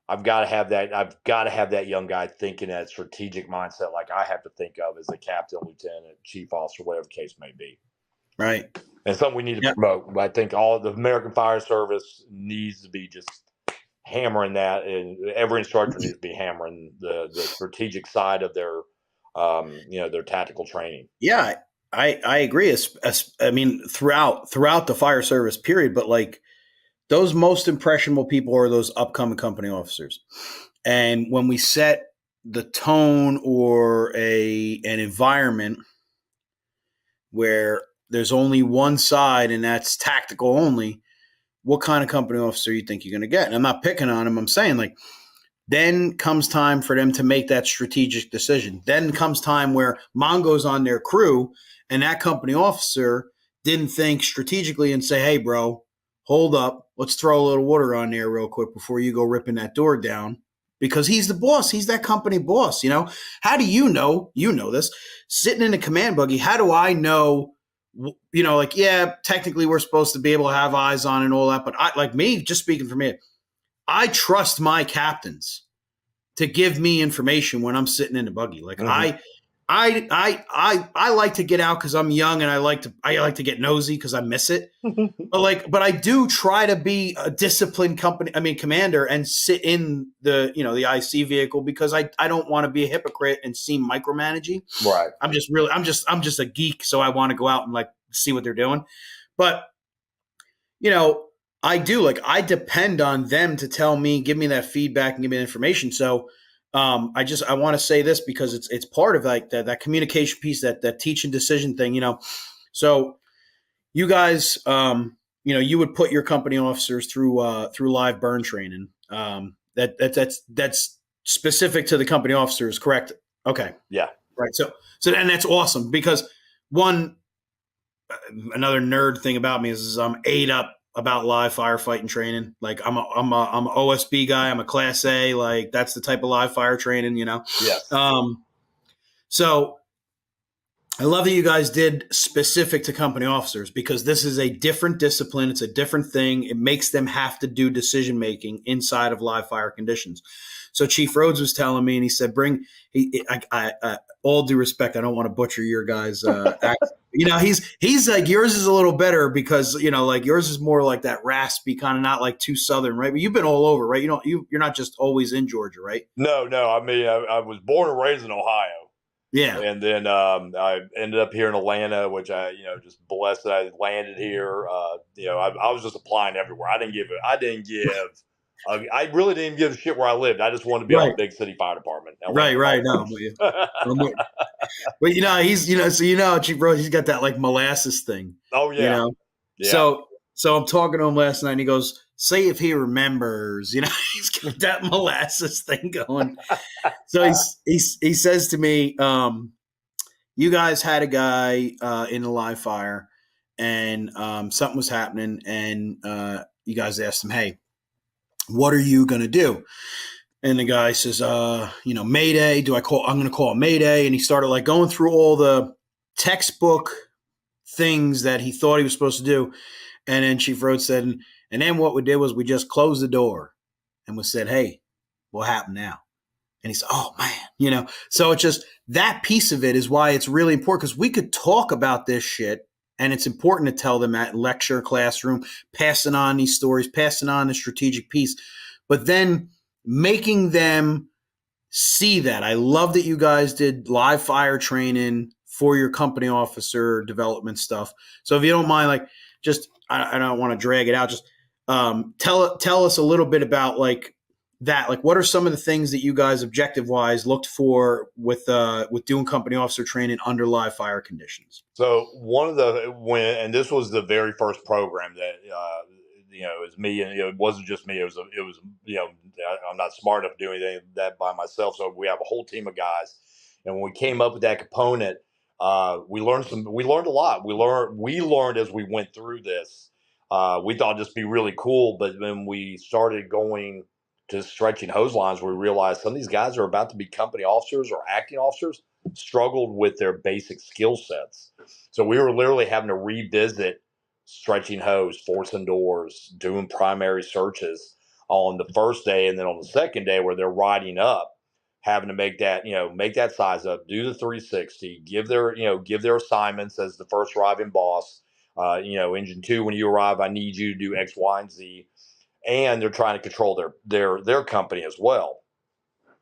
I've got to have that. I've got to have that young guy thinking that strategic mindset, like I have to think of as a captain, lieutenant, chief officer, whatever the case may be. Right. And something we need to promote. I think all of the American Fire Service needs to be just hammering that, and every instructor needs to be hammering the strategic side of their, their tactical training. Yeah, I agree. I mean, throughout the fire service period, but like those most impressionable people are those upcoming company officers. And when we set the tone or an environment where there's only one side and that's tactical only, what kind of company officer you think you're going to get? And I'm not picking on them. I'm saying, like, then comes time for them to make that strategic decision. Then comes time where Mongo's on their crew and that company officer didn't think strategically and say, hey, bro, hold up. Let's throw a little water on there real quick before you go ripping that door down, because he's the boss. He's that company boss. How do you know this, sitting in a command buggy? How do I know, yeah, technically we're supposed to be able to have eyes on and all that. But just speaking for me, I trust my captains to give me information when I'm sitting in the buggy. Like, mm-hmm. I like to get out because I'm young and I like to get nosy because I miss it. but I do try to be a disciplined commander and sit in the IC vehicle, because I don't want to be a hypocrite and seem micromanaging. Right. I'm just a geek, so I want to go out and like see what they're doing. But I depend on them to tell me, give me that feedback and give me the information. So I want to say this because it's part of like that communication piece, that teach and decision thing, So you guys, you would put your company officers through live burn training. That's specific to the company officers, correct? Okay. Yeah. Right. So and that's awesome, because another nerd thing about me is I'm ate up about live firefighting training. Like I'm a OSB guy. I'm a Class A. Like that's the type of live fire training, Yes. So I love that you guys did specific to company officers, because this is a different discipline. It's a different thing. It makes them have to do decision making inside of live fire conditions. So Chief Rhodes was telling me, and he said, all due respect, I don't want to butcher your guys' accent. He's like, yours is a little better because, like yours is more like that raspy kind of, not like too Southern, right? But you've been all over, right? You're not just always in Georgia, right? No. I mean, I was born and raised in Ohio. Yeah. And then I ended up here in Atlanta, which I, just blessed that I landed here. I was just applying everywhere. I really didn't give a shit where I lived. I just wanted to be on a big city fire department. Right. No, but he's, Chief Rose, he's got that like molasses thing. Oh yeah. Yeah. So I'm talking to him last night and he goes, say if he remembers, he's got that molasses thing going. So he says to me, you guys had a guy in a live fire and something was happening, and you guys asked him, hey, what are you going to do? And the guy says, Mayday. I'm going to call Mayday. And he started like going through all the textbook things that he thought he was supposed to do. And then Chief Rhodes said, and then what we did was we just closed the door and we said, hey, what happened now? And he said, oh man, so it's just that piece of it is why it's really important, because we could talk about this shit. And it's important to tell them at lecture, classroom, passing on these stories, passing on the strategic piece, but then making them see that. I love that you guys did live fire training for your company officer development stuff. So if you don't mind, like, just, I don't want to drag it out. Just tell us a little bit about like that. Like, what are some of the things that you guys objective wise looked for with doing company officer training under live fire conditions? So and this was the very first program that it was me, and it wasn't just me. It was I'm not smart enough to do anything that by myself. So we have a whole team of guys, and when we came up with that component, we learned a lot. We learned as we went through this. We thought it'd just be really cool, but when we started going to stretching hose lines, we realized some of these guys are about to be company officers or acting officers struggled with their basic skill sets. So we were literally having to revisit stretching hose, forcing doors, doing primary searches on the first day, and then on the second day where they're riding up, having to make that size up, do the 360, give their assignments as the first arriving boss. Engine 2, when you arrive, I need you to do X, Y, and Z. And they're trying to control their company as well.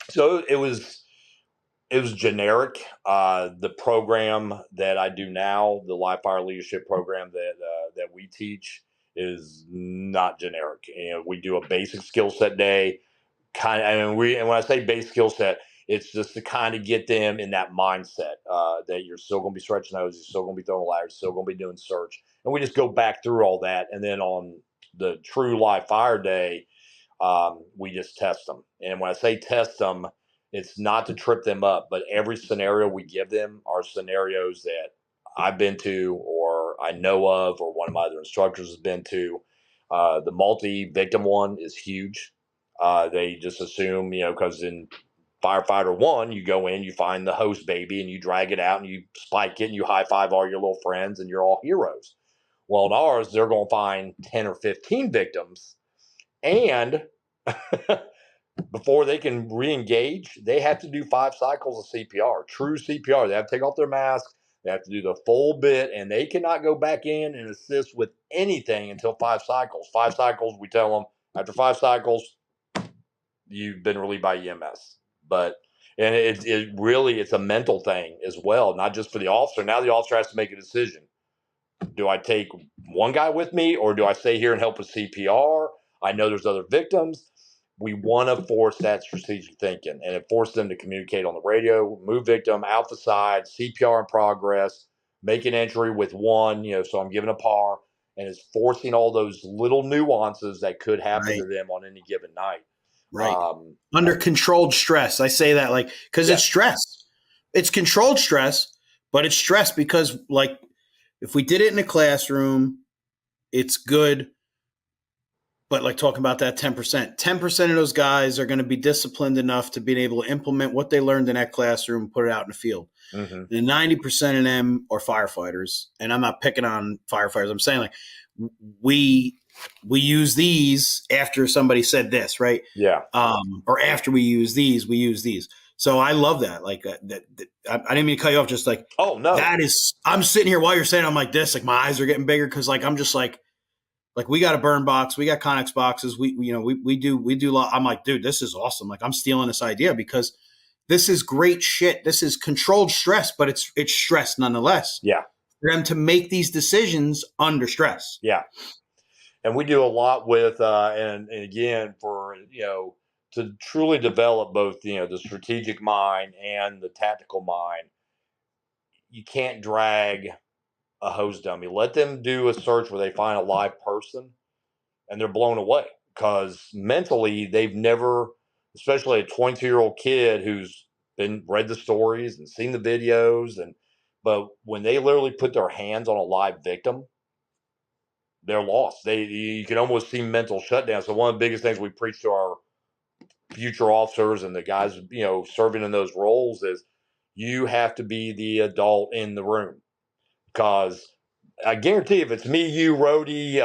So it was generic. The program that I do now, the live fire leadership program that we teach, is not generic. We do a basic skill set day, and when I say basic skill set, it's just to kind of get them in that mindset that you're still going to be stretching hose, you're still going to be throwing ladders, still going to be doing search, and we just go back through all that, and then on the true live fire day, we just test them. And when I say test them, it's not to trip them up, but every scenario we give them are scenarios that I've been to, or I know of, or one of my other instructors has been to. The multi-victim one is huge. They just assume, because in firefighter 1, you go in, you find the hose baby, and you drag it out, and you spike it, and you high five all your little friends, and you're all heroes. Well, in ours, they're going to find 10 or 15 victims, and before they can re-engage, they have to do 5 cycles of CPR, true CPR. They have to take off their mask. They have to do the full bit, and they cannot go back in and assist with anything until 5 cycles. 5 cycles, we tell them, after 5 cycles, you've been relieved by EMS. And it's a mental thing as well, not just for the officer. Now the officer has to make a decision. Do I take one guy with me, or do I stay here and help with CPR? I know there's other victims. We want to force that strategic thinking, and it forces them to communicate on the radio, move victim out the side, CPR in progress, make an entry with one, so I'm giving a par, and it's forcing all those little nuances that could happen to them on any given night. Right. Under controlled stress. I say that because it's stress. It's controlled stress, but it's stress because if we did it in a classroom, it's good. But talking about that 10% of those guys are going to be disciplined enough to be able to implement what they learned in that classroom and put it out in the field. Mm-hmm. And 90% of them are firefighters. And I'm not picking on firefighters. I'm saying we use these after somebody said this, right? Yeah. Or after we use these. So I love that. I didn't mean to cut you off. Just oh no, I'm sitting here while you're saying I'm like this, my eyes are getting bigger because I'm just we got a burn box, we got Connex boxes, we do. I'm like, dude, this is awesome. I'm stealing this idea because this is great shit. This is controlled stress, but it's stress nonetheless. Yeah. For them to make these decisions under stress. Yeah. And we do a lot with, and again, for, to truly develop both, the strategic mind and the tactical mind, you can't drag a hose dummy. Let them do a search where they find a live person and they're blown away because mentally they've never, especially a 22-year-old kid who's read the stories and seen the videos, but when they literally put their hands on a live victim, they're lost. You can almost see mental shutdown. So one of the biggest things we preach to our future officers and the guys, serving in those roles is you have to be the adult in the room. Because I guarantee if it's me, you, Rhodey,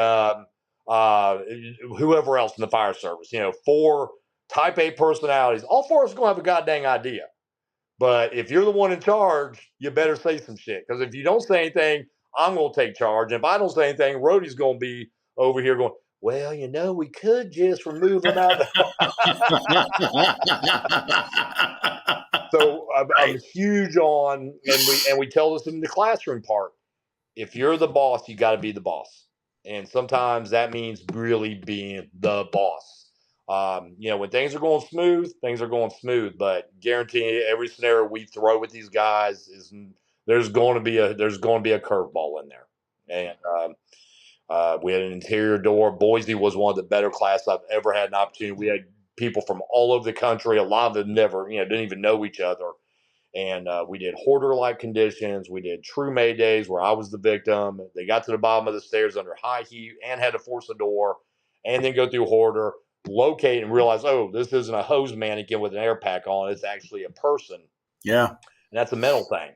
whoever else in the fire service, 4 type A personalities, all 4 of us are going to have a goddamn idea. But if you're the one in charge, you better say some shit. Because if you don't say anything, I'm going to take charge. And if I don't say anything, Rhodey's going to be over here going, well, we could just remove him out. So I'm huge on, and we tell this in the classroom part. If you're the boss, you got to be the boss. And sometimes that means really being the boss. When things are going smooth, but guarantee every scenario we throw with these guys there's going to be a curveball in there. And We had an interior door. Boise was one of the better classes I've ever had an opportunity. We had people from all over the country. A lot of them never, didn't even know each other. And we did hoarder-like conditions. We did true Maydays where I was the victim. They got to the bottom of the stairs under high heat and had to force a door and then go through hoarder, locate and realize, oh, this isn't a hose mannequin with an air pack on. It's actually a person. Yeah. And that's a mental thing.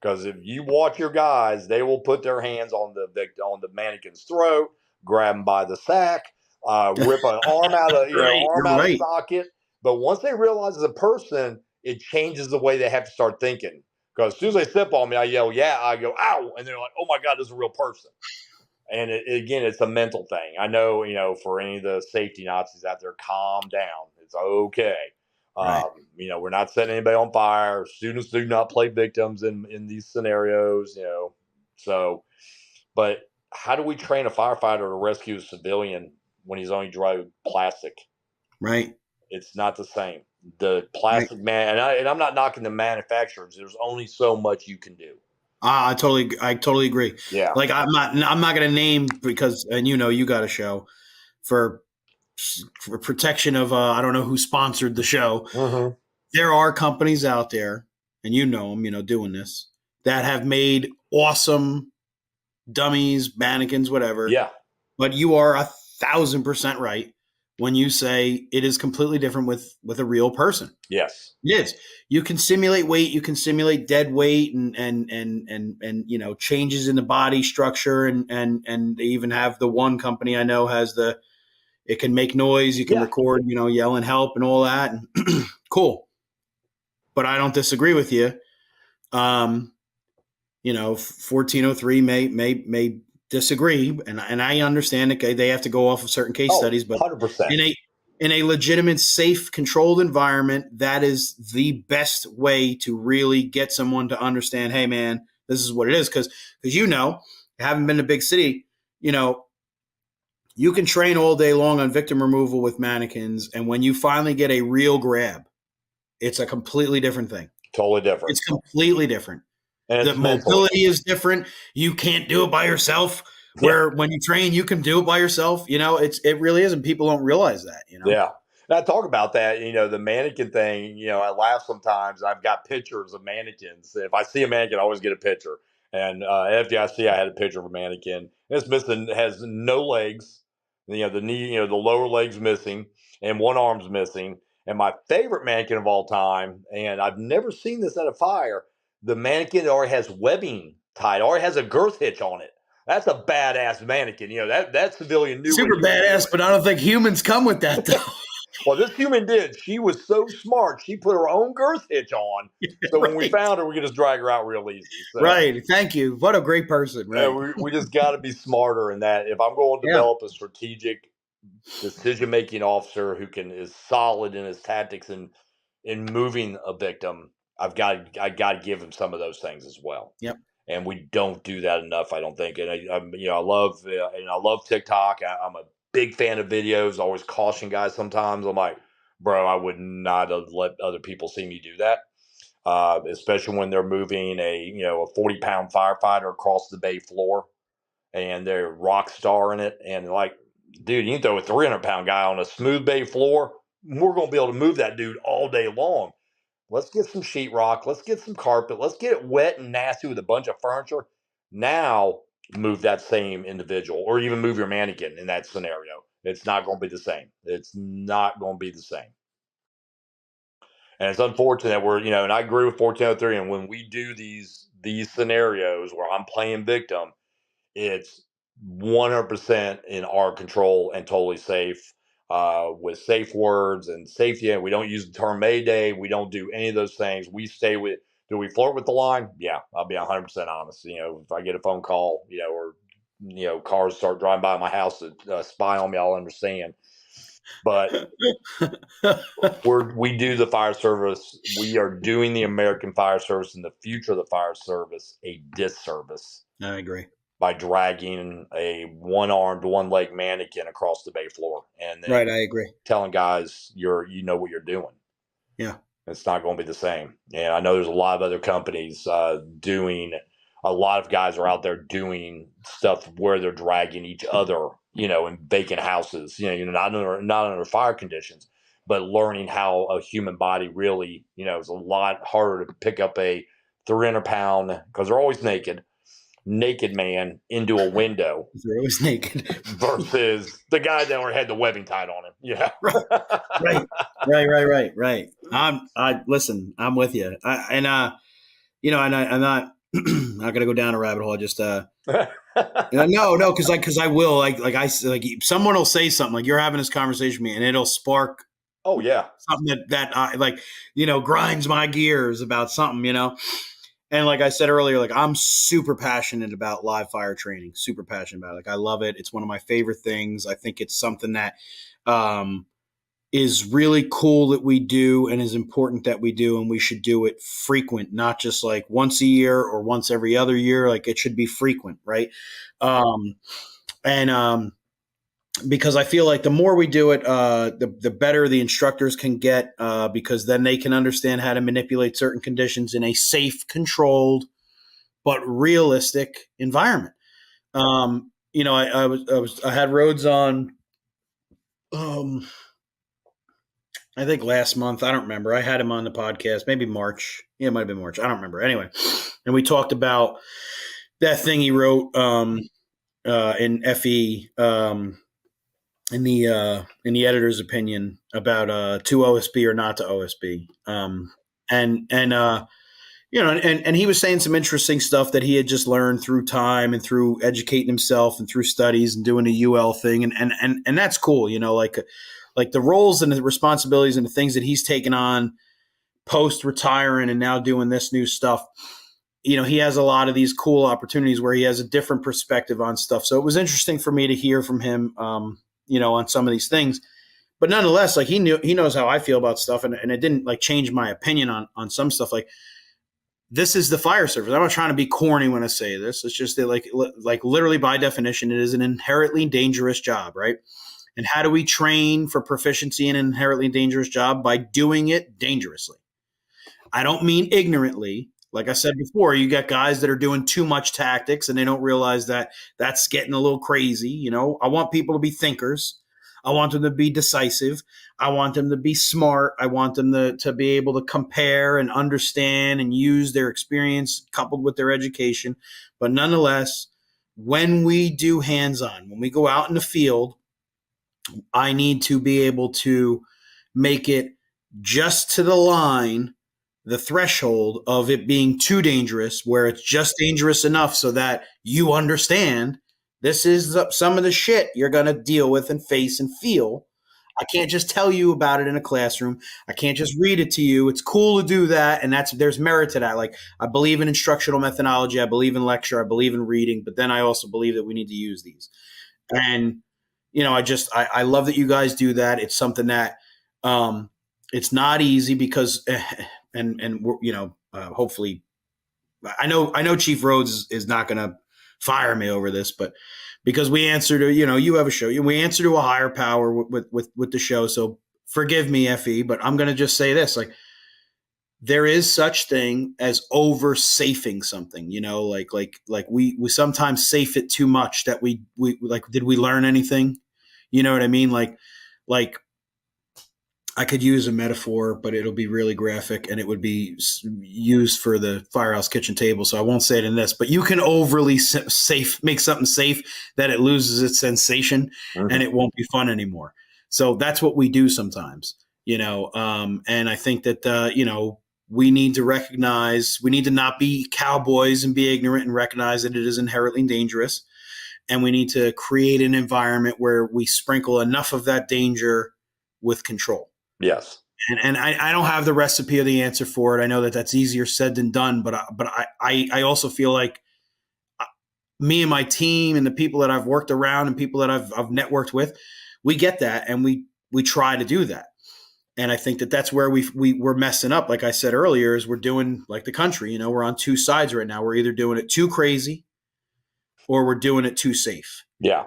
Because if you watch your guys, they will put their hands on the mannequin's throat, grab them by the sack, rip an arm out of Right. socket. But once they realize it's a person, it changes the way they have to start thinking. Because as soon as they step on me, I yell, yeah, I go, ow. And they're like, oh my God, this is a real person. And again, it's a mental thing. I know, for any of the safety Nazis out there, calm down. It's okay. Right. We're not setting anybody on fire. Students do not play victims in these scenarios, So, but how do we train a firefighter to rescue a civilian when he's only drove plastic? Right. It's not the same. The plastic man, and I'm not knocking the manufacturers. There's only so much you can do. I totally agree. Yeah. Like I'm not going to name because, and you got a show for protection of, I don't know who sponsored the show. Mm-hmm. There are companies out there, and them, doing this, that have made awesome dummies, mannequins, whatever. Yeah. But you are 1,000% right when you say it is completely different with a real person. Yes. It is. You can simulate weight, you can simulate dead weight and changes in the body structure and they even have the one company I know has it can make noise, you can record, yell and help and all that. And cool. But I don't disagree with you. 1403 may disagree, and I understand that they have to go off of certain case studies, but 100%. In a legitimate, safe, controlled environment, that is the best way to really get someone to understand, hey, man, this is what it is. Because haven't been to a big city, you can train all day long on victim removal with mannequins, and when you finally get a real grab, it's a completely different thing. Totally different. It's completely different. And the mobility is different. You can't do it by yourself. Where when you train, you can do it by yourself. It really is, and people don't realize that. Yeah. And I talk about that. The mannequin thing. I laugh sometimes. I've got pictures of mannequins. If I see a mannequin, I always get a picture. And at FDIC, I had a picture of a mannequin. It's missing, has no legs. The knee, the lower leg's missing, and one arm's missing. And my favorite mannequin of all time, and I've never seen this at a fire. The mannequin already has webbing tied, already has a girth hitch on it. That's a badass mannequin. That civilian knew. Super badass, but I don't think humans come with that, though. Well, this human did. She was so smart. She put her own girth hitch on. So when we found her, we could just drag her out real easy. So, right. Thank you. What a great person. Right. We just got to be smarter in that. If I'm going to develop a strategic decision-making officer who is solid in his tactics and in moving a victim, I got to give him some of those things as well. Yep. And we don't do that enough, I don't think. And I love TikTok. I'm a big fan of videos. I always caution guys sometimes. I'm like, bro, I would not have let other people see me do that, especially when they're moving a 40-pound firefighter across the bay floor and they're rock star in it. And like, dude, you can throw a 300-pound guy on a smooth bay floor. We're going to be able to move that dude all day long. Let's get some sheetrock. Let's get some carpet. Let's get it wet and nasty with a bunch of furniture. Now move that same individual or even move your mannequin in that scenario. It's not going to be the same. It's not going to be the same. And it's unfortunate we're, and I agree with 1403. And when we do these scenarios where I'm playing victim, it's 100% in our control and totally safe. With safe words and safety. And we don't use the term Mayday. We don't do any of those things. We stay with, do we flirt with the line? Yeah, I'll be 100% honest. If I get a phone call, or, cars start driving by my house to spy on me, I'll understand. But we do the fire service. We are doing the American fire service and the future of the fire service a disservice. I agree. By dragging a one-armed, one-leg mannequin across the bay floor, and then right, I agree. Telling guys you know what you're doing. Yeah, it's not going to be the same. And I know there's a lot of other companies doing a lot of guys are out there doing stuff where they're dragging each other, in vacant houses, not under fire conditions, but learning how a human body really, is a lot harder to pick up a 300-pound, because they're always naked man into a window. They're always naked. Versus the guy that had the webbing tied on him. Yeah. Right. Listen, I'm with you. I'm not not gonna go down a rabbit hole. I just no, because I will someone will say something like you're having this conversation with me, and it'll spark. Oh yeah, something that grinds my gears about something, And like I said earlier, I'm super passionate about live fire training. Super passionate about it. I love it. It's one of my favorite things. I think it's something that is really cool that we do and is important that we do, and we should do it frequent, not just once a year or once every other year. It should be frequent, right? Because I feel like the more we do it, the better the instructors can get, because then they can understand how to manipulate certain conditions in a safe, controlled, but realistic environment. I had Rhodes on, I think last month. I don't remember. I had him on the podcast, maybe March. Yeah, it might have been March. I don't remember. Anyway, and we talked about that thing he wrote in FE. In the editor's opinion about to OSB or not to OSB, and he was saying some interesting stuff that he had just learned through time and through educating himself and through studies and doing a UL thing, and that's cool, like the roles and the responsibilities and the things that he's taken on post retiring and now doing this new stuff. He has a lot of these cool opportunities where he has a different perspective on stuff. So it was interesting for me to hear from him. On some of these things, but nonetheless, he knows how I feel about stuff, and it didn't change my opinion on some stuff. This is the fire service. I'm not trying to be corny when I say this. It's just that literally by definition, it is an inherently dangerous job, right? And how do we train for proficiency in an inherently dangerous job? By doing it dangerously. I don't mean ignorantly. Like I said before, you got guys that are doing too much tactics and they don't realize that that's getting a little crazy. I want people to be thinkers. I want them to be decisive. I want them to be smart. I want them to be able to compare and understand and use their experience coupled with their education. But nonetheless, when we do hands-on, when we go out in the field, I need to be able to make it just to the line, the threshold of it being too dangerous, where it's just dangerous enough so that you understand this is some of the shit you're going to deal with and face and feel. I can't just tell you about it in a classroom. I can't just read it to you. It's cool to do that, and there's merit to that. I believe in instructional methodology. I believe in lecture. I believe in reading, but then I also believe that we need to use these. And I love that you guys do that. It's something that it's not easy because hopefully I know Chief Rhodes is not going to fire me over this, but because we answer to, you have a show, we answer to a higher power with the show. So forgive me, FE, but I'm going to just say this, there is such thing as over safing something, we sometimes safe it too much that we did we learn anything? You know what I mean? Like I could use a metaphor, but it'll be really graphic and it would be used for the firehouse kitchen table. So I won't say it in this, but you can overly make something safe that it loses its sensation and it won't be fun anymore. So that's what we do sometimes, and I think that, we need to recognize, we need to not be cowboys and be ignorant and recognize that it is inherently dangerous. And we need to create an environment where we sprinkle enough of that danger with control. Yes. And I don't have the recipe or the answer for it. I know that that's easier said than done, but I also feel like me and my team and the people that I've worked around and people that I've networked with, we get that and we try to do that. And I think that that's where we're messing up. Like I said earlier, is we're doing like the country, we're on two sides right now. We're either doing it too crazy or we're doing it too safe. Yeah.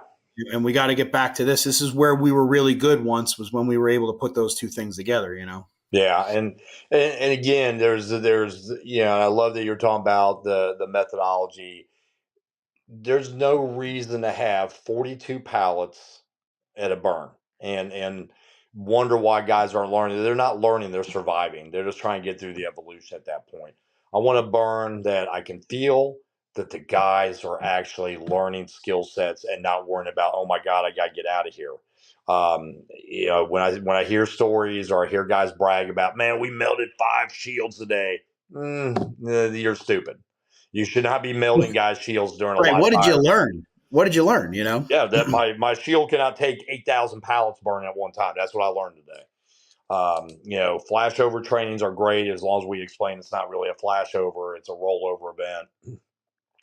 And we got to get back to this. This is where we were really good once, was when we were able to put those two things together, Yeah, and again, there's I love that you're talking about the methodology. There's no reason to have 42 pallets at a burn and wonder why guys aren't learning. They're not learning, they're surviving. They're just trying to get through the evolution at that point. I want to burn that I can feel that the guys are actually learning skill sets and not worrying about, oh my God, I got to get out of here. When I hear stories or I hear guys brag about, man, we melted 5 shields a day. You're stupid. You should not be melting guys' shields during a Right. live What did you fire. learn? What did you learn? Yeah, that my shield cannot take 8,000 pallets burning at one time. That's what I learned today. Flashover trainings are great as long as we explain it's not really a flashover; it's a rollover event.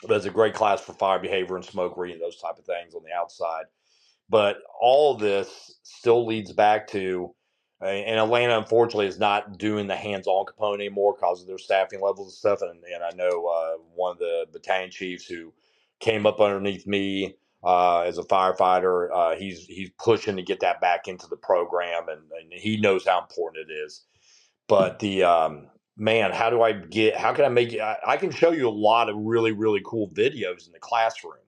But it's a great class for fire behavior and smoke reading, those type of things on the outside. But all of this still leads back to, and Atlanta unfortunately is not doing the hands-on component anymore because of their staffing levels and stuff. And I know one of the battalion chiefs who came up underneath me as a firefighter, he's pushing to get that back into the program, and he knows how important it is. But the man, how can I make it? I can show you a lot of really, really cool videos in the classroom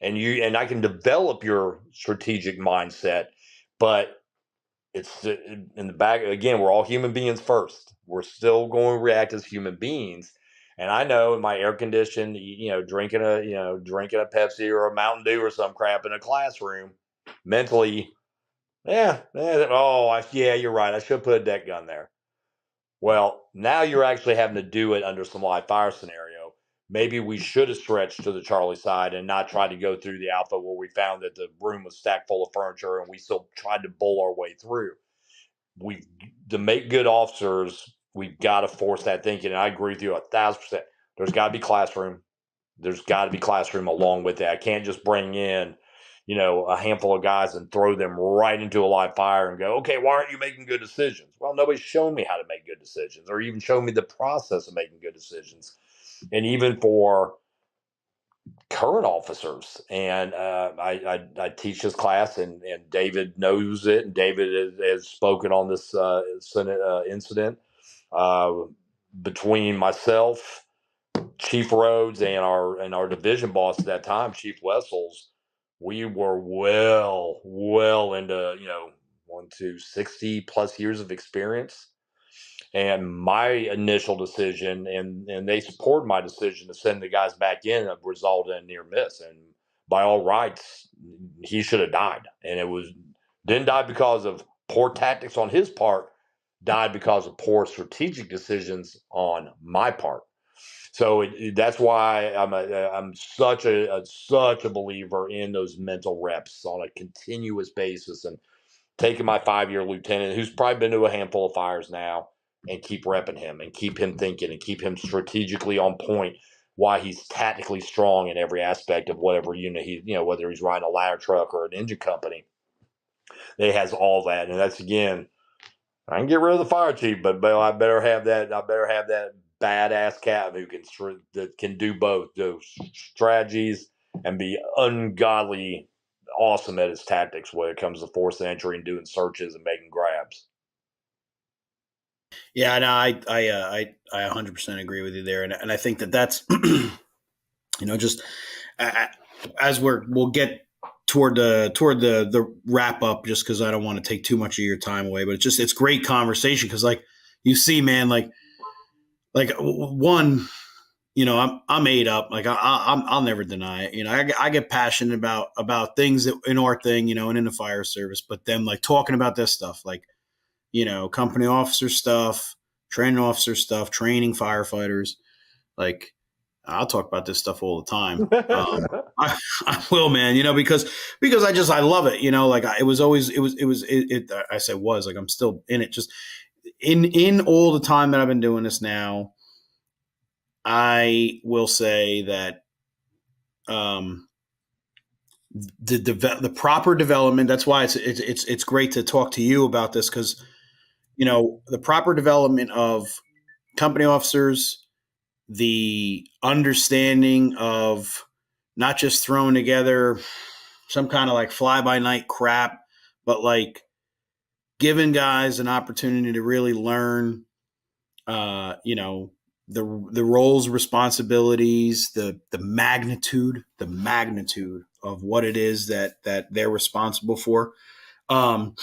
and I can develop your strategic mindset, but it's in the back again. We're all human beings first. We're still going to react as human beings, and I know in my air conditioned, drinking a Pepsi or a Mountain Dew or some crap in a classroom, mentally, yeah, you're right. I should put a deck gun there. Well, now you're actually having to do it under some live fire scenario. Maybe we should have stretched to the Charlie side and not tried to go through the Alpha where we found that the room was stacked full of furniture and we still tried to bull our way through. We To make good officers, we've got to force that thinking. And I agree with you 1,000%. There's got to be classroom. There's got to be classroom along with that. I can't just bring in, a handful of guys and throw them right into a live fire and go, okay, why aren't you making good decisions? Well, nobody's shown me how to make good decisions or even shown me the process of making good decisions. And even for current officers, and I teach this class, and David knows it, and David has spoken on this incident between myself, Chief Rhodes, and our division boss at that time, Chief Wessels. We were well into 60 plus years of experience. And my initial decision, and they supported my decision to send the guys back in, resulted in a near miss. And by all rights, he should have died. And didn't die because of poor tactics on his part, died because of poor strategic decisions on my part. So that's why I'm such a believer in those mental reps on a continuous basis, and taking my 5-year lieutenant who's probably been to a handful of fires now and keep repping him and keep him thinking and keep him strategically on point. Why he's tactically strong in every aspect of whatever unit whether he's riding a ladder truck or an engine company, it has all that. And that's again, I can get rid of the fire chief, but I better have that. I better have that badass captain that can do both, those strategies and be ungodly awesome at his tactics when it comes to force entry and doing searches and making grabs. Yeah, no, I 100% agree with you there, and I think that's just as we'll get toward the wrap up, just because I don't want to take too much of your time away, but it's great conversation because like you see, man, like one, I'm ate up. Like I'll never deny it. I get passionate about things that in our thing, and in the fire service. But then like talking about this stuff, like company officer stuff, training officer stuff, training firefighters. Like I'll talk about this stuff all the time. I will, man. Because I love it. Like I said was like I'm still in it. Just in all the time that I've been doing this now. I will say that the proper development. That's why it's great to talk to you about this because the proper development of company officers, the understanding of not just throwing together some kind of like fly by night crap, but like giving guys an opportunity to really learn, the roles, responsibilities, the magnitude of what it is that they're responsible for. And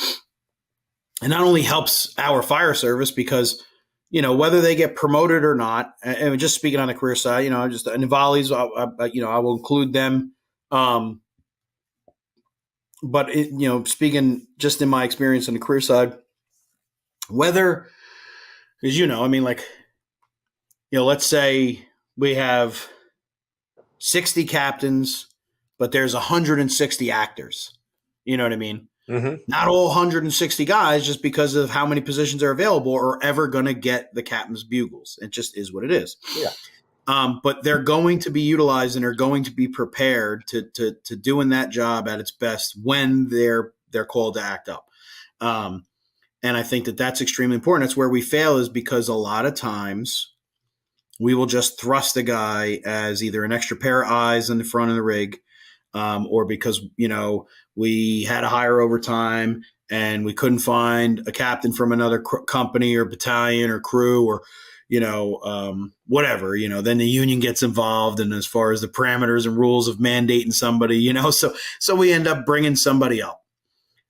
not only helps our fire service because, whether they get promoted or not, and just speaking on the career side, just in volleys, I will include them. But speaking just in my experience on the career side, whether, because let's say we have 60 captains, but there's 160 actors. You know what I mean? Mm-hmm. Not all 160 guys, just because of how many positions are available, are ever going to get the captain's bugles. It just is what it is. Yeah. But they're going to be utilized and they're going to be prepared to doing that job at its best when they're called to act up. And I think that that's extremely important. That's where we fail, is because a lot of times we will just thrust a guy as either an extra pair of eyes in the front of the rig, or because, we had a hire overtime and we couldn't find a captain from another company or battalion or crew or, whatever, then the union gets involved. And as far as the parameters and rules of mandating somebody, so we end up bringing somebody up.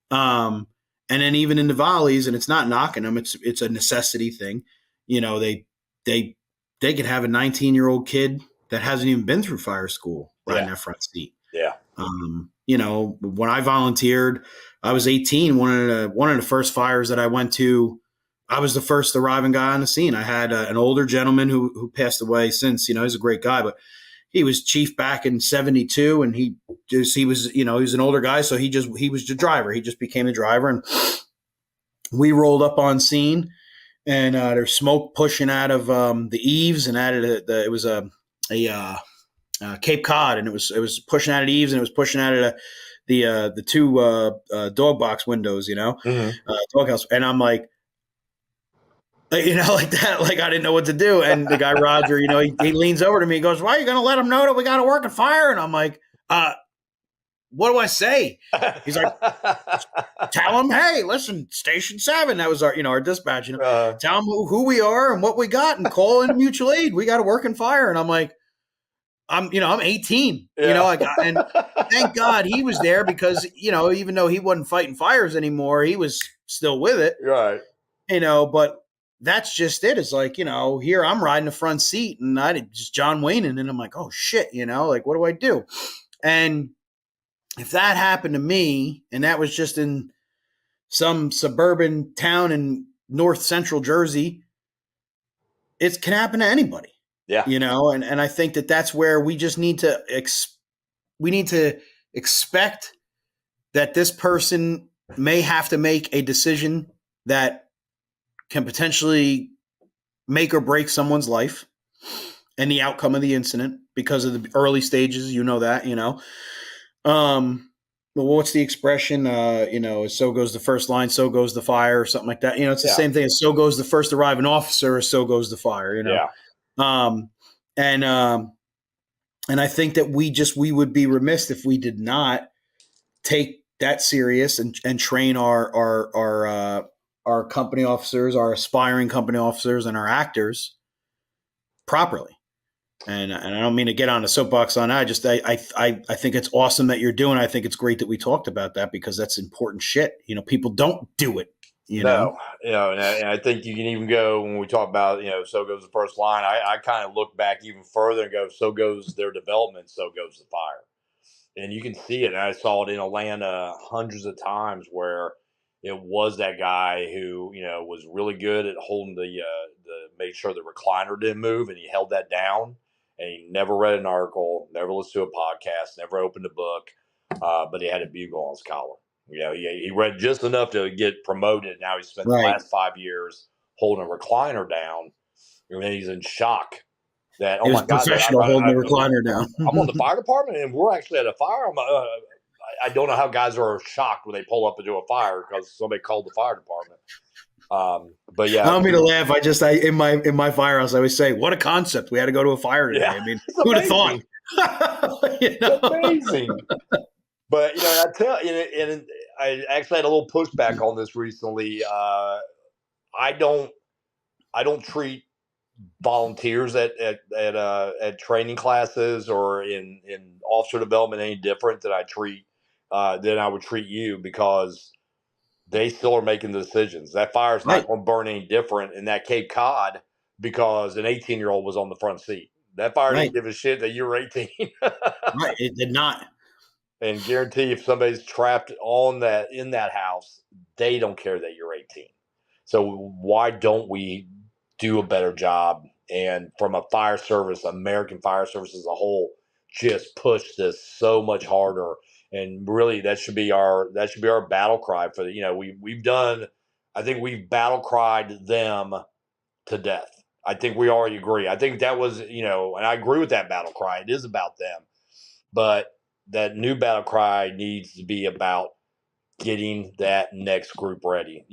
And then even in the volleys, and it's not knocking them, it's a necessity thing. They could have a 19-year-old kid that hasn't even been through fire school riding that front seat. Yeah. When I volunteered, I was 18. One of the first fires that I went to, I was the first arriving guy on the scene. I had an older gentleman who passed away since. He's a great guy, but he was chief back in '72, and he was an older guy, so he was the driver. He just became the driver, and we rolled up on scene, and there's smoke pushing out of the eaves, and it was a Cape Cod, and it was pushing out of the eaves, and it was pushing out of the two dog box windows, doghouse. And I'm like that, like I didn't know what to do. And the guy Roger, he leans over to me, he goes, "Why are you going to let him know that we got to work at fire?" And I'm like, what do I say? He's like, "Tell him, hey, listen, Station 7." That was our dispatch. Tell him who we are and what we got, and call in mutual aid. We got to work in fire. And I'm like, I'm 18, and thank God he was there, because, even though he wasn't fighting fires anymore, he was still with it. Right. But that's just it. It's like, here I'm riding the front seat, and I did just John Wayne, and I'm like, oh shit, like, what do I do? And if that happened to me, and that was just in some suburban town in north central Jersey, it can happen to anybody. Yeah. And I think that that's where we just need to expect that this person may have to make a decision that can potentially make or break someone's life and the outcome of the incident because of the early stages, that. Well, what's the expression? So goes the first line, so goes the fire, or something like that. It's the same thing as so goes the first arriving officer, or so goes the fire, Yeah. And I think that we would be remiss if we did not take that serious and train our company officers, our aspiring company officers, and our actors properly. And I don't mean to get on a soapbox on that. I think it's awesome that you're doing it. I think it's great that we talked about that, because that's important shit. People don't do it. And I think you can even go, when we talk about, so goes the first line, I kind of look back even further and go, so goes their development, so goes the fire. And you can see it. And I saw it in Atlanta hundreds of times, where it was that guy who, was really good at holding make sure the recliner didn't move, and he held that down, and he never read an article, never listened to a podcast, never opened a book, but he had a bugle on his collar. He read just enough to get promoted. Now he spent the last 5 years holding a recliner down, and then he's in shock that, oh my God, professional holding the recliner down. I'm on the fire department, and we're actually at a fire. I don't know how guys are shocked when they pull up into a fire because somebody called the fire department. But yeah, I don't mean to laugh. In my firehouse, I always say, "What a concept! We had to go to a fire today." Yeah, I mean, who'd have thought? It's amazing. But I tell you, and I actually had a little pushback on this recently. I don't treat volunteers at training classes or in officer development any different than I would treat you, because they still are making the decisions. That fire's not going to burn any different in that Cape Cod because an 18-year-old was on the front seat. That fire didn't give a shit that you were 18. Right. It did not. And guarantee if somebody's trapped in that house, they don't care that you're 18. So why don't we do a better job? And from a fire service, American fire service as a whole, just push this so much harder. And really, that should be our battle cry for I think we've battle cried them to death. I think we already agree. I think that was, and I agree with that battle cry. It is about them, but that new battle cry needs to be about getting that next group ready.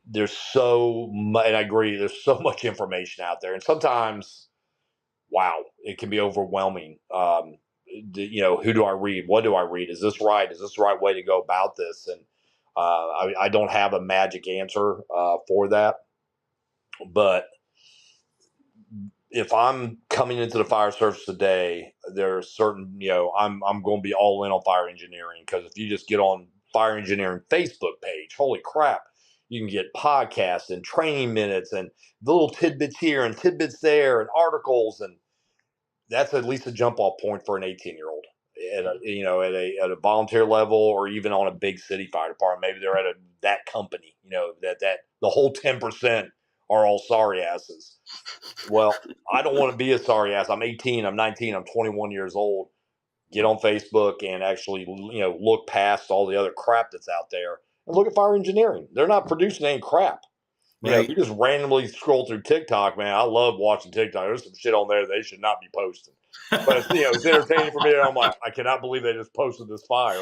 There's so much, and I agree, there's so much information out there, and sometimes, wow, it can be overwhelming. Who do I read? What do I read? Is this right? Is this the right way to go about this? And I don't have a magic answer for that, but if I'm coming into the fire service today, there's certain, I'm going to be all in on fire engineering, because if you just get on fire engineering Facebook page, holy crap, you can get podcasts and training minutes and little tidbits here and tidbits there and articles, and that's at least a jump off point for an 18-year-old at a volunteer level, or even on a big city fire department. Maybe they're at that company, that the whole 10% are all sorry asses. Well, I don't want to be a sorry ass. I'm 18, I'm 19, I'm 21 years old. Get on Facebook and actually, look past all the other crap that's out there and look at fire engineering. They're not producing any crap. If you just randomly scroll through TikTok, man, I love watching TikTok. There's some shit on there they should not be posting. But it's entertaining for me. And I'm like, I cannot believe they just posted this fire.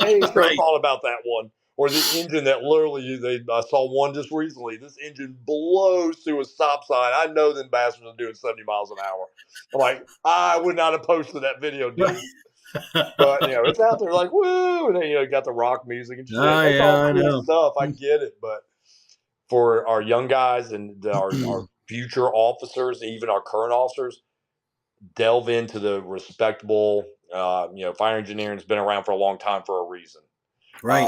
Hey, thought about that one. Or the engine that literally, I saw one just recently. This engine blows through a stop sign. I know them bastards are doing 70 miles an hour. I'm like, I would not have posted that video, dude. But, it's out there like, woo. And then, got the rock music and shit. That's all cool stuff. I get it. But for our young guys and our future officers, even our current officers, delve into the respectable, fire engineering has been around for a long time for a reason. Right.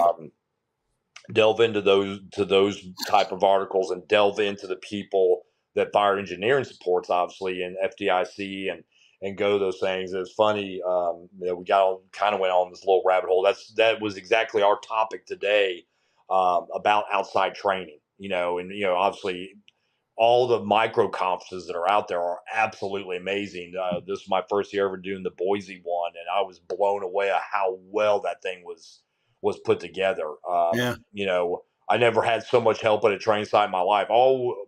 Delve into those type of articles and delve into the people that fire engineering supports, obviously, and FDIC and go those things. It's funny, we went on this little rabbit hole. That was exactly our topic today, about outside training, and obviously all the micro conferences that are out there are absolutely amazing. This is my first year ever doing the Boise one, and I was blown away at how well that thing was put together. I never had so much help at a training site in my life.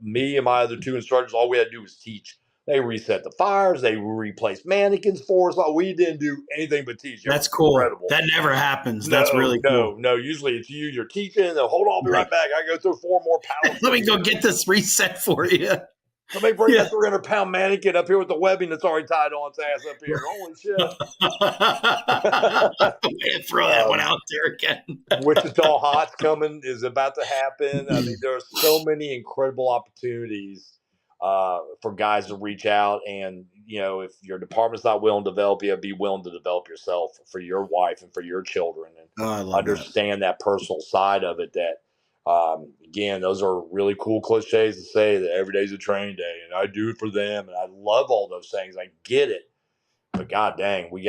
Me and my other two instructors, all we had to do was teach. They reset the fires. They replaced mannequins for us. We didn't do anything but teach. That's cool. Incredible. That never happens. That's really cool. No. Usually it's you're teaching. They'll hold on, I'll be right back. I go through 4 more pounds. Let me go get this reset for you. Let me bring that 300-pound mannequin up here with the webbing that's already tied on its ass up here. Holy shit. Throw that one out there again. Wichita Hot's coming, is about to happen. I mean, there are so many incredible opportunities for guys to reach out. And, if your department's not willing to develop you, be willing to develop yourself for your wife and for your children. And understand that personal side of it, that, again, those are really cool cliches to say, that every day's a training day and I do it for them. And I love all those things. I get it. But god dang, we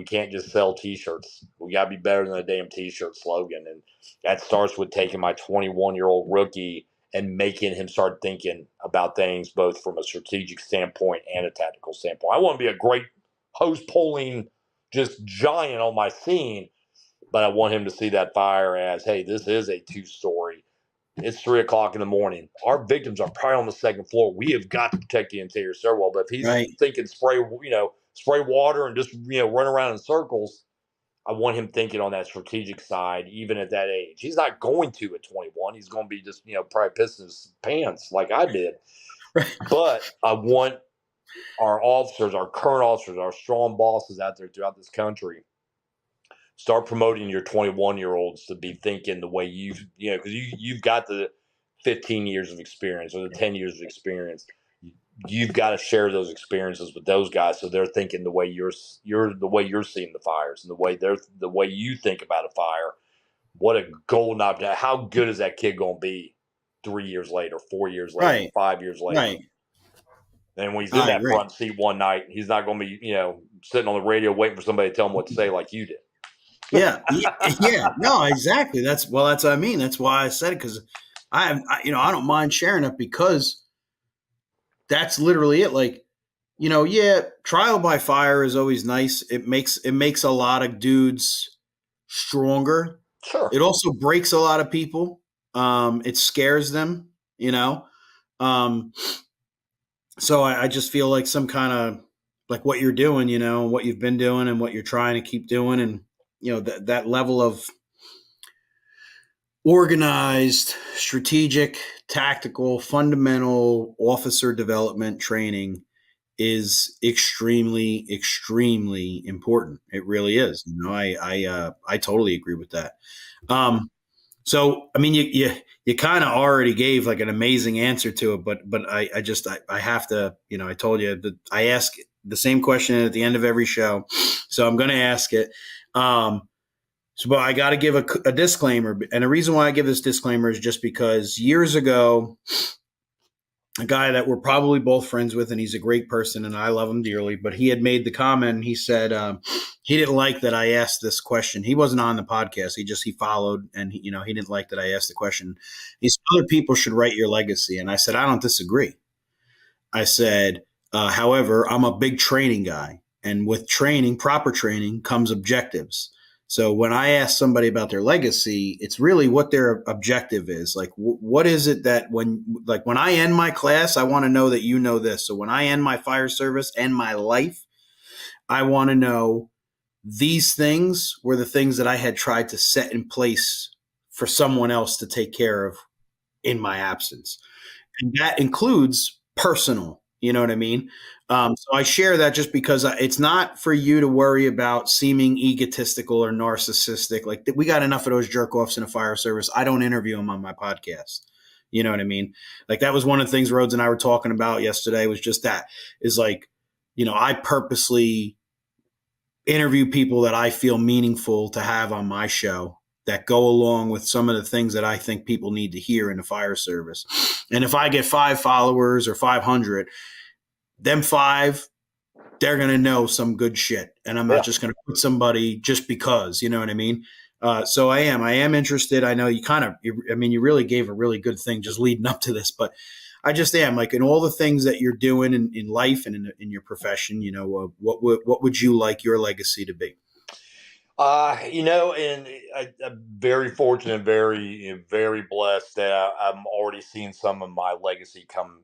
can't just sell t-shirts. We got to be better than a damn t-shirt slogan. And that starts with taking my 21-year-old rookie and making him start thinking about things both from a strategic standpoint and a tactical standpoint. I want to be a great hose pulling just giant on my scene, but I want him to see that fire as, hey, this is a 2-story. It's 3 o'clock in the morning. Our victims are probably on the 2nd floor. We have got to protect the interior stairwell. But if he's thinking spray water and just run around in circles, I want him thinking on that strategic side, even at that age. He's not going to at 21. He's going to be just probably pissing his pants like I did. But I want our officers, our current officers, our strong bosses out there throughout this country Start promoting your 21-year-olds to be thinking the way because you've got the 15 years of experience or the 10 years of experience. You've got to share those experiences with those guys, so they're thinking the way you're the way you're seeing the fires, and the way you think about a fire. What a golden opportunity! How good is that kid going to be 3 years later, 4 years later, Right. 5 years later? Right. And when he's in I that agree. front seat one night, he's not going to be sitting on the radio waiting for somebody to tell him what to say like you did. Yeah. Yeah. No, exactly. That's what I mean. That's why I said it, because I don't mind sharing it, because that's literally it. Like, trial by fire is always nice. It makes a lot of dudes stronger. Sure. It also breaks a lot of people. It scares them, So I just feel like some kind of, like what you're doing, what you've been doing and what you're trying to keep doing. And, that level of organized, strategic, tactical, fundamental officer development training is extremely, extremely important. It really is. I totally agree with that. So, I mean, you kind of already gave like an amazing answer to it, but I have to, I told you that I ask the same question at the end of every show, so I'm going to ask it. But I got to give a disclaimer, and the reason why I give this disclaimer is just because years ago, a guy that we're probably both friends with, and he's a great person, and I love him dearly, but he had made the comment, and he said he didn't like that I asked this question. He wasn't on the podcast. He followed, and he didn't like that I asked the question. He said, other people should write your legacy. And I said, I don't disagree. I said, however, I'm a big training guy, and with training, proper training, comes objectives. So when I ask somebody about their legacy, it's really what their objective is. Like, what is it that when I end my class, I want to know that you know this. So when I end my fire service and my life, I want to know these things were the things that I had tried to set in place for someone else to take care of in my absence. And that includes personal, you know what I mean? So I share that just because it's not for you to worry about seeming egotistical or narcissistic. Like, we got enough of those jerk offs in the fire service. I don't interview them on my podcast. You know what I mean? Like, that was one of the things Rhodes and I were talking about yesterday, was just that is like, I purposely interview people that I feel meaningful to have on my show, that go along with some of the things that I think people need to hear in the fire service. And if I get 5 followers or 500, them 5, they're going to know some good shit. And I'm not just going to put somebody just because, you know what I mean? So I am interested. I know you really gave a really good thing just leading up to this, but I just am, like, in all the things that you're doing in life and in your profession, what would you like your legacy to be? And I'm very fortunate, very, very blessed that I'm already seeing some of my legacy come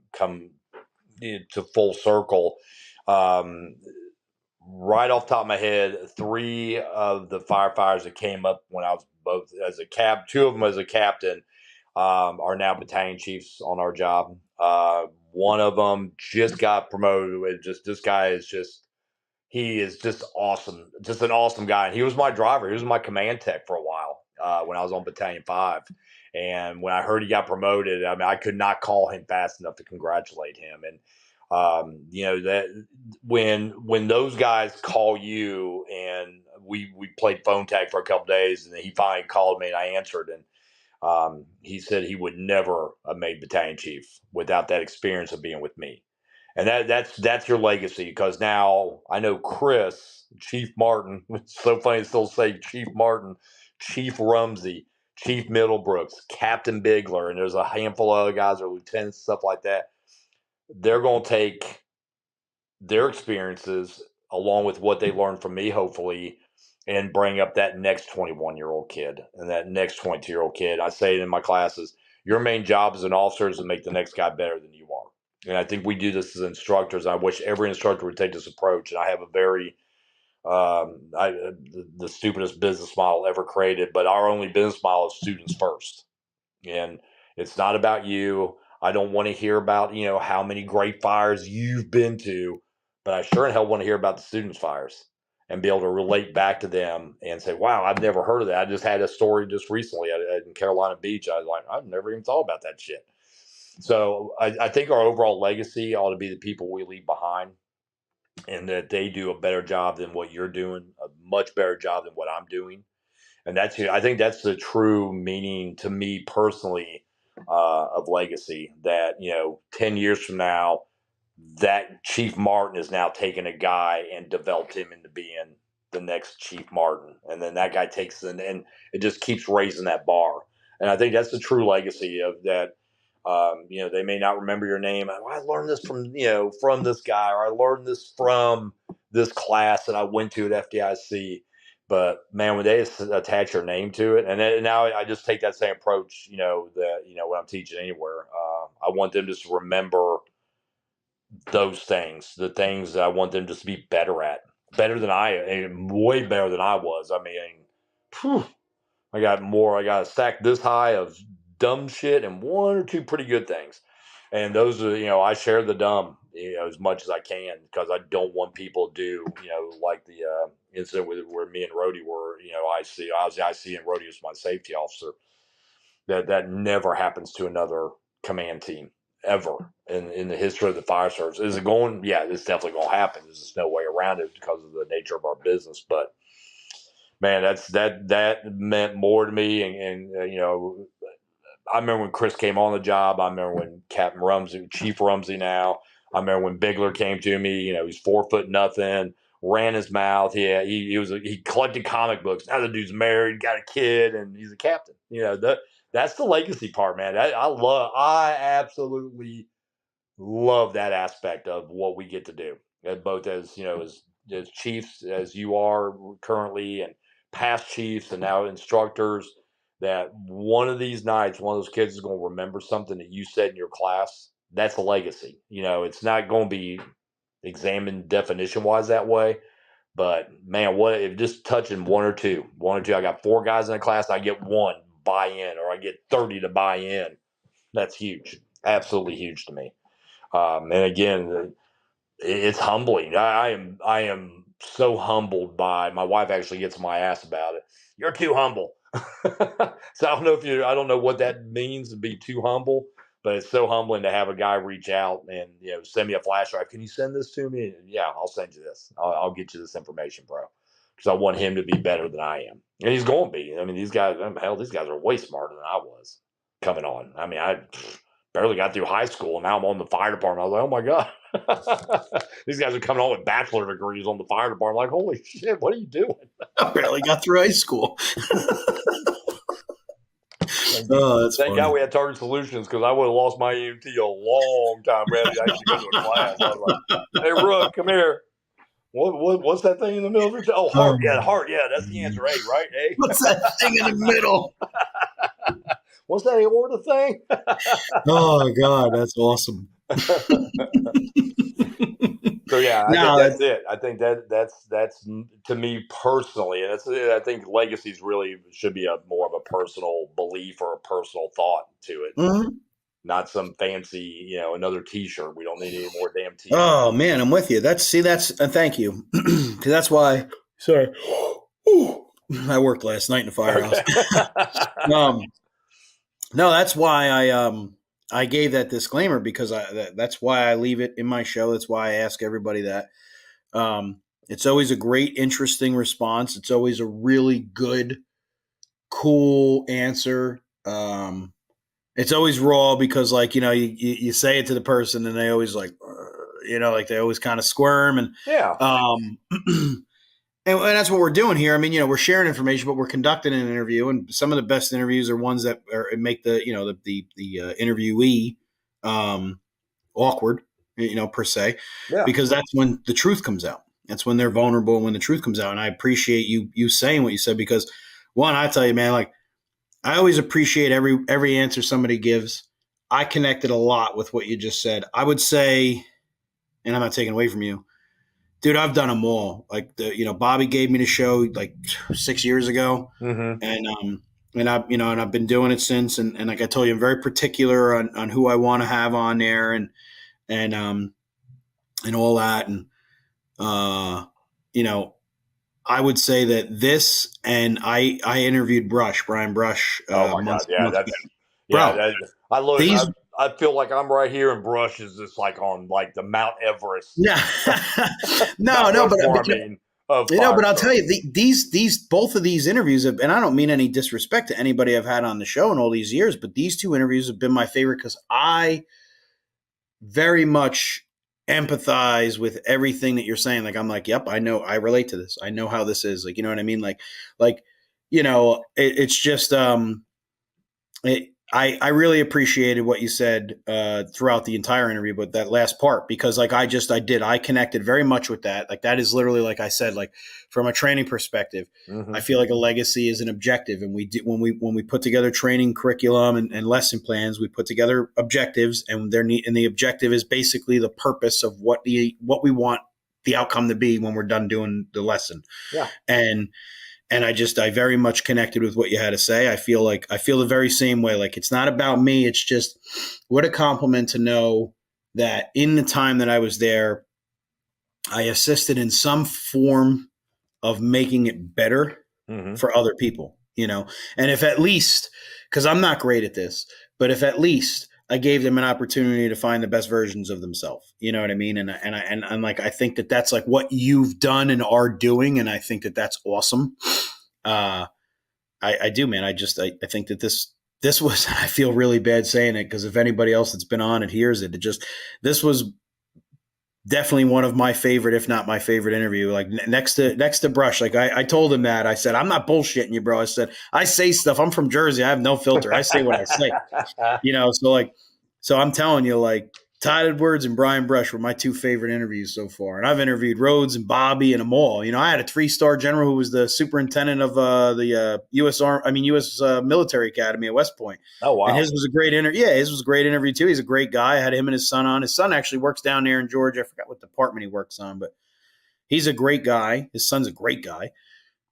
to full circle. Right off the top of my head, 3 of the firefighters that came up when I was both as a 2 of them as a captain, are now battalion chiefs on our job. One of them just got promoted. This guy is he is just awesome, just an awesome guy. And he was my driver. He was my command tech for a while when I was on Battalion 5. And when I heard he got promoted, I mean, I could not call him fast enough to congratulate him. And that when those guys call you, and we played phone tag for a couple days, and he finally called me and I answered, and he said he would never have made battalion chief without that experience of being with me. And that's your legacy, because now I know Chris, Chief Martin. It's so funny to still say Chief Martin, Chief Rumsey, Chief Middlebrooks, Captain Bigler, and there's a handful of other guys or lieutenants, stuff like that. They're going to take their experiences along with what they learned from me, hopefully, and bring up that next 21-year-old kid and that next 22-year-old kid. I say it in my classes, your main job as an officer is to make the next guy better than you are. And I think we do this as instructors. I wish every instructor would take this approach. And I have a very, the stupidest business model ever created, but our only business model is students first. And it's not about you. I don't want to hear about, how many great fires you've been to, but I sure in hell want to hear about the students' fires. and be able to relate back to them and say, wow, I've never heard of that. I just had a story just recently in Carolina Beach. I was like, I've never even thought about that shit. So I think our overall legacy ought to be the people we leave behind, and that they do a better job than what you're doing, a much better job than what I'm doing. And I think that's the true meaning to me personally of legacy, that, 10 years from now, that Chief Martin is now taking a guy and developed him into being the next Chief Martin. And then that guy takes and it just keeps raising that bar. And I think that's the true legacy of that. They may not remember your name. I learned this from this guy, or I learned this from this class that I went to at FDIC. But man, when they attach your name to it, and now I just take that same approach, when I'm teaching anywhere, I want them just to remember those things, the things that I want them just to be better at, better than I am, way better than I was. I mean, I got a stack this high of dumb shit and one or two pretty good things. And those are, I share the dumb, as much as I can, because I don't want people to do, like the incident where me and Rhodey were, I was the IC and Rhodey was my safety officer. That never happens to another command team ever in the history of the fire service. Is it going? Yeah, it's definitely going to happen. There's just no way around it because of the nature of our business. But man, that meant more to me. And I remember when Chris came on the job. I remember when Captain Rumsey, Chief Rumsey now. I remember when Bigler came to me. He's 4 foot nothing, ran his mouth. Yeah, he collected comic books. Now the dude's married, got a kid, and he's a captain. That's the legacy part, man. I absolutely love that aspect of what we get to do, both as chiefs, as you are currently, and past chiefs, and now instructors. That one of these nights, one of those kids is going to remember something that you said in your class. That's a legacy. It's not going to be examined definition wise that way. But man, what if just touching one or two? I got 4 guys in the class, and I get 1 buy in, or I get 30 to buy in. That's huge, absolutely huge to me. And again, it's humbling. I am so humbled by my wife. Actually gets my ass about it. You're too humble. So I don't know what that means to be too humble, but it's so humbling to have a guy reach out and send me a flash drive. Can you send this to me? Yeah, I'll send you this. I'll get you this information, bro, because I want him to be better than I am, and he's going to be. I mean, these guys are way smarter than I was coming on. I mean, I barely got through high school, and now I'm on the fire department. I was like, oh my God. These guys are coming on with bachelor degrees on the fire department. Like, holy shit, what are you doing? I barely got through high school. Thank God we had Target Solutions, because I would have lost my EMT a long time. We had to actually go to a class. I was like, hey, Rook, come here. What's that thing in the middle? Oh, heart. Yeah, heart. Yeah, that's the answer. A, right? A. What's that thing in the middle? What's that aorta thing? Oh God, that's awesome. So yeah, I think that's it. I think that's to me personally, and I think legacies really should be more of a personal belief or a personal thought to it. Mm-hmm. Not some fancy, another T-shirt. We don't need any more damn T-shirts. Oh man, I'm with you. That's thank you, because that's why. Sorry, I worked last night in the firehouse. No, that's why I gave that disclaimer, because that's why I leave it in my show. That's why I ask everybody that. It's always a great, interesting response. It's always a really good, cool answer. It's always raw, because you say it to the person and they always like they always kind of squirm, and and that's what we're doing here. I mean, we're sharing information, but we're conducting an interview, and some of the best interviews are ones that make the interviewee awkward, per se, because that's when the truth comes out. That's when they're vulnerable, when the truth comes out. And I appreciate you saying what you said, because one, I tell you, man, like, I always appreciate every answer somebody gives. I connected a lot with what you just said. I would say, and I'm not taking away from you, dude, I've done them all. Like Bobby gave me the show like 6 years ago, mm-hmm. and I've been doing it since. And like I told you, I'm very particular on who I want to have on there, and all that. And I would say that this, and I interviewed Brian Brush, Oh my God. months Yeah. months ago. Yeah. Bro. I look, These, I feel like I'm right here and Brush is just like on like the Mount Everest. yeah, no, Mount no, Rushmore, I mean, of but I'll tell firefighter. you, these both of these interviews have, and I don't mean any disrespect to anybody I've had on the show in all these years, but these two interviews have been my favorite because I very much empathize with everything that you're saying. Like, I'm like, yep, I know, I relate to this. I know how this is. Like, you know what I mean? Like, it's just, I really appreciated what you said throughout the entire interview, but that last part, because like I connected very much with that. Like that is literally, like I said, like from a training perspective, I feel like a legacy is an objective, and we do when we put together training curriculum and lesson plans, we put together objectives, and and the objective is basically the purpose of what we want the outcome to be when we're done doing the lesson. Yeah. And I very much connected with what you had to say. I feel the very same way. Like, it's not about me. It's just what a compliment to know that in the time that I was there, I assisted in some form of making it better for other people, and if at least, because I'm not great at this, but if at least I gave them an opportunity to find the best versions of themselves, you know what I mean? And I'm like, I think that that's like what you've done and are doing. And I think that that's awesome. I do, man. I think that this was, I feel really bad saying it, because if anybody else that's been on it hears it, this was definitely one of my favorite, if not my favorite interview. Like next to Brush. Like I told him that. I said, I'm not bullshitting you, bro. I said, I say stuff. I'm from Jersey. I have no filter. I say what I say. So I'm telling you, like, Todd Edwards and Brian Brush were my two favorite interviews so far. And I've interviewed Rhodes and Bobby and them all. I had a 3-star general who was the superintendent of the U.S. Military Academy at West Point. Oh, wow. And his was a great interview. Yeah, his was a great interview too. He's a great guy. I had him and his son on. His son actually works down there in Georgia. I forgot what department he works on, but he's a great guy. His son's a great guy.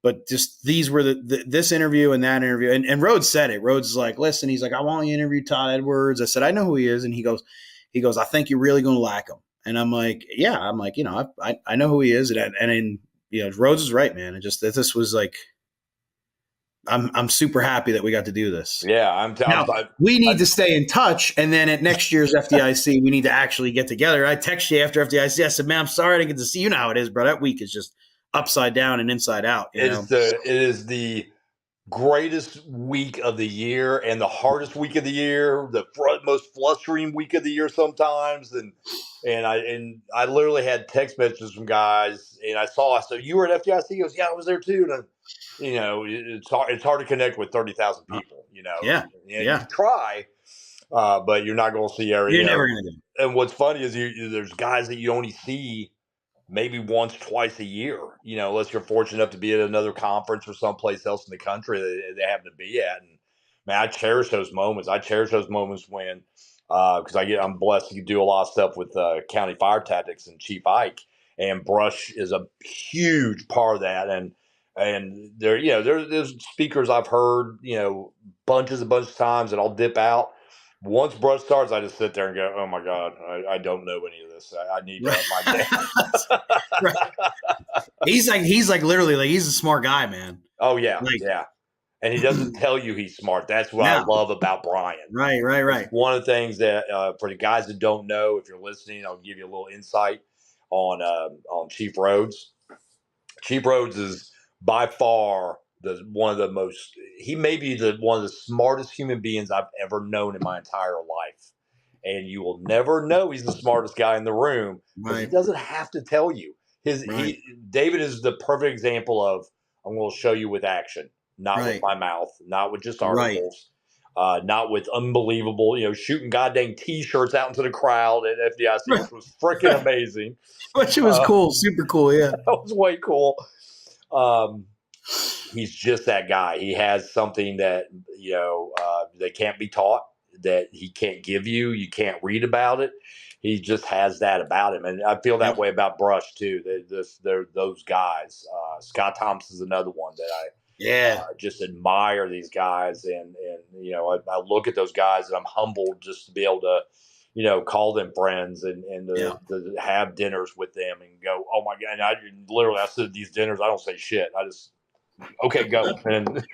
But just these were this interview and that interview. And Rhodes said it. Rhodes is like, listen, he's like, I want you to interview Todd Edwards. I said, I know who he is. And he goes, I think you're really going to like him. And I'm like, yeah. I'm like, I know who he is. And Rhodes is right, man. And just that this was like, I'm super happy that we got to do this. Yeah, we need to stay in touch, and then at next year's FDIC, we need to actually get together. I text you after FDIC. I said, man, I'm sorry I didn't get to see you. Know how it is, bro. That week is just upside down and inside out. It is the greatest week of the year and the hardest week of the year, the most frustrating week of the year sometimes. And I literally had text messages from guys, and I said, you were at FDIC? He goes, yeah, I was there too. And it's hard to connect with 30,000 people. Yeah. You try, but you're not going to see every. You're never going to do. And what's funny is there's guys that you only see maybe once, twice a year, unless you're fortunate enough to be at another conference or someplace else in the country that they happen to be at. And man, I cherish those moments. I cherish those moments when, because I'm blessed to do a lot of stuff with County Fire Tactics and Chief Ike, and Brush is a huge part of that. And there's speakers I've heard, bunches of times, and I'll dip out. Once Brush starts, I just sit there and go, oh my God, I don't know any of this. I need to up my game. Right. He's like literally, like, he's a smart guy, man. Oh yeah. Yeah. And he doesn't tell you he's smart. That's what I love about Brian. Right. It's one of the things that for the guys that don't know, if you're listening, I'll give you a little insight on Chief Rhodes. Chief Rhodes is by far one of the most, he may be one of the smartest human beings I've ever known in my entire life. And you will never know he's the smartest guy in the room, because he doesn't have to tell you. David is the perfect example of, I'm going to show you with action, not with my mouth, not with just articles, not with unbelievable, shooting goddamn T-shirts out into the crowd at FDIC, which was freaking amazing. Which was cool, super cool, yeah. That was way cool. He's just that guy. He has something that, that can't be taught, that he can't give you. You can't read about it. He just has that about him. And I feel that way about Brush too. They're those guys. Scott Thompson's another one that I just admire these guys. And I look at those guys and I'm humbled just to be able to, call them friends and to have dinners with them and go, oh my God. And I sit at these dinners. I don't say shit. I just, okay, go. And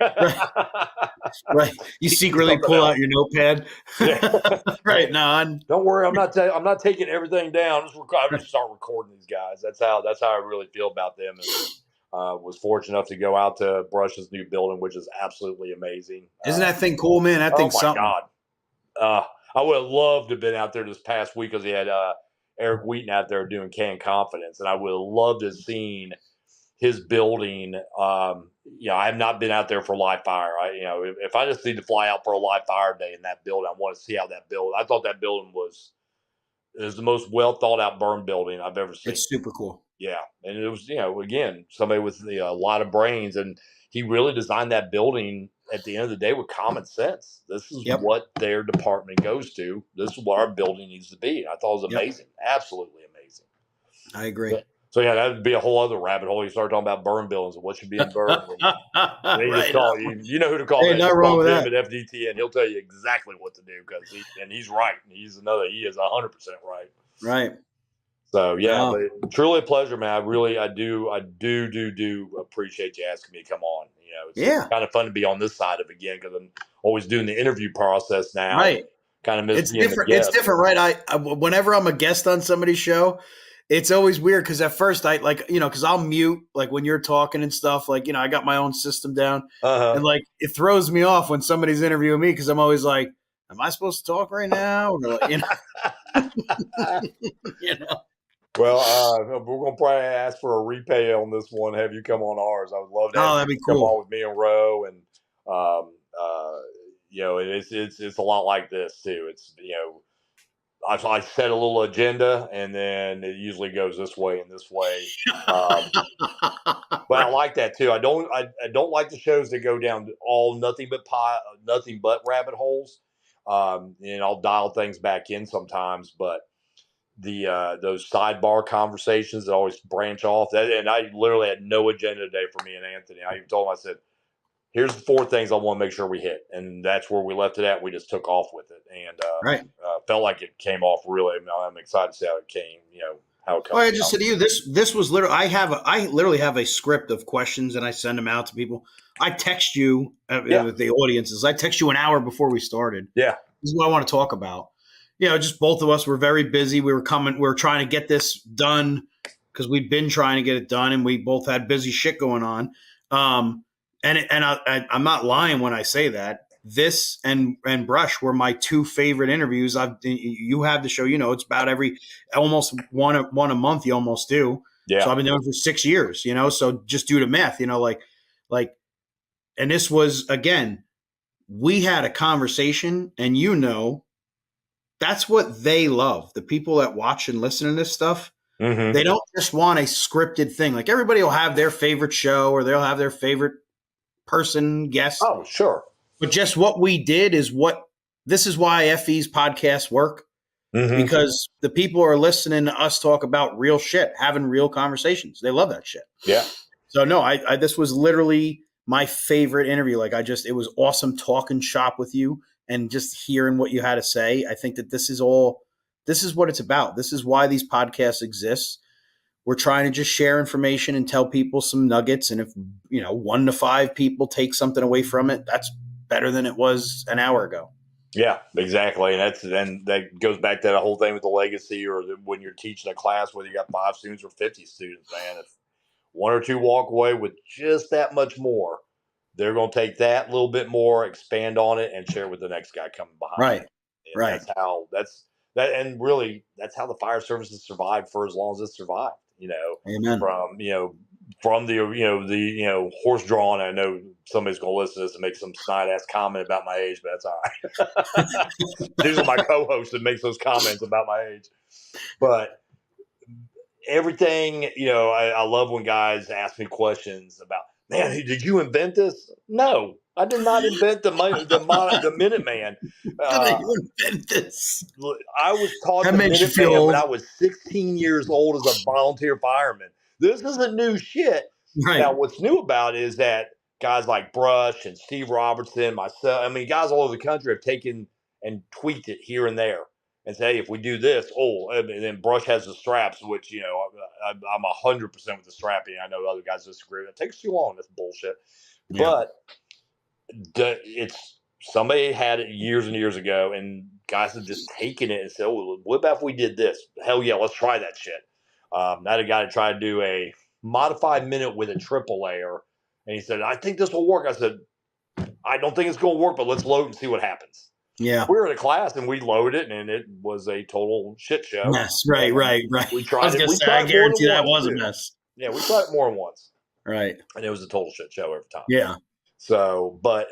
right. You secretly pull out your notepad. Yeah. Right. No, don't worry. I'm not taking everything down. I just start recording these guys. That's how I really feel about them. And was fortunate enough to go out to Brush's new building, which is absolutely amazing. Isn't that thing cool, man? That thing's something. God. I would have loved to have been out there this past week because he had Eric Wheaton out there doing Can Confidence, and I would have loved to have seen his building. I have not been out there for live fire. If I just need to fly out for a live fire day in that building, I want to see how that building. I thought that building was the most well thought out burn building I've ever seen. It's super cool. Yeah, and it was again somebody with a lot of brains, and he really designed that building at the end of the day with common sense. This is what their department goes to. This is what our building needs to be. I thought it was amazing, absolutely amazing. I agree. So yeah, that would be a whole other rabbit hole. You start talking about burn buildings and what should be in burn. They just call you know who to call. Hey, not wrong with that. At FDT, and he'll tell you exactly what to do because he's right. He is 100% right. Right. So yeah, but truly a pleasure, man. I do appreciate you asking me to come on. It's kind of fun to be on this side of it again because I'm always doing the interview process now. Right. Kind of miss it's different. It's different, right? I whenever I'm a guest on somebody's show, it's always weird because at first I because I'll mute like when you're talking and stuff. Like I got my own system down, and like it throws me off when somebody's interviewing me because I'm always like, am I supposed to talk right now? Or, Well, we're going to probably ask for a repay on this one. Have you come on ours? I would love to that'd be cool. Come on with me and Ro, and it's a lot like this too. It's I set a little agenda, and then it usually goes this way and this way. But I like that too. I don't like the shows that go down all nothing but rabbit holes. And I'll dial things back in sometimes, but those sidebar conversations that always branch off. And I literally had no agenda today for me and Anthony. I even told him, I said, here's the 4 things I want to make sure we hit. And that's where we left it at. We just took off with it. And felt like it came off really. I'm excited to see how it came, how it comes. I just said to you, this was literally, I literally have a script of questions and I send them out to people. I text you, the audiences. I text you an hour before we started. Yeah. This is what I want to talk about. Just both of us were very busy. We were trying to get this done because we've been trying to get it done, and we both had busy shit going on. I'm not lying when I say that. This and Brush were my 2 favorite interviews. You have the show, it's about almost one a month. You almost do. Yeah. So I've been doing it for 6 years. So just do the math. And this was again, we had a conversation, and that's what they love. The people that watch and listen to this stuff, they don't just want a scripted thing. Like everybody will have their favorite show or they'll have their favorite person, guest. Oh, sure. But just what we did this is why FE's podcasts work. Because the people are listening to us talk about real shit, having real conversations. They love that shit. Yeah. So no, this was literally my favorite interview. It was awesome talking shop with you. And just hearing what you had to say, I think that this is what it's about. This is why these podcasts exist. We're trying to just share information and tell people some nuggets. And if, 1 to 5 people take something away from it, that's better than it was an hour ago. Yeah, exactly. And that goes back to the whole thing with the legacy or when you're teaching a class, whether you got 5 students or 50 students, man, if 1 or 2 walk away with just that much more, they're going to take that little bit more, expand on it, and share it with the next guy coming behind. Right. And that's how the fire service has survived for as long as it survived. Amen. From the horse drawn. I know somebody's going to listen to this and make some snide ass comment about my age, but that's all right. These are my co-hosts that makes those comments about my age. But everything, I love when guys ask me questions about, man, did you invent this? No, I did not invent the Minuteman. Did you invent this? I was taught the Minuteman when I was 16 years old as a volunteer fireman. This isn't new shit. Right. Now, what's new about it is that guys like Brush and Steve Robertson, myself, guys all over the country have taken and tweaked it here and there. and say, hey, if we do this, and then Brush has the straps, which, I'm 100% with the strapping. I know other guys disagree. It takes too long. That's bullshit. Yeah. But it's somebody had it years and years ago, and guys have just taken it and said, oh, what about if we did this? Hell yeah, let's try that shit. I had a guy to try to do a modified minute with a triple layer, and he said, I think this will work. I said, I don't think it's going to work, but let's load and see what happens. Yeah. We were in a class and we loaded it, and it was a total shit show. Yes, right. We tried it. I guarantee that was a mess. Yeah, we tried it more than once. Right. And it was a total shit show every time. Yeah. So, but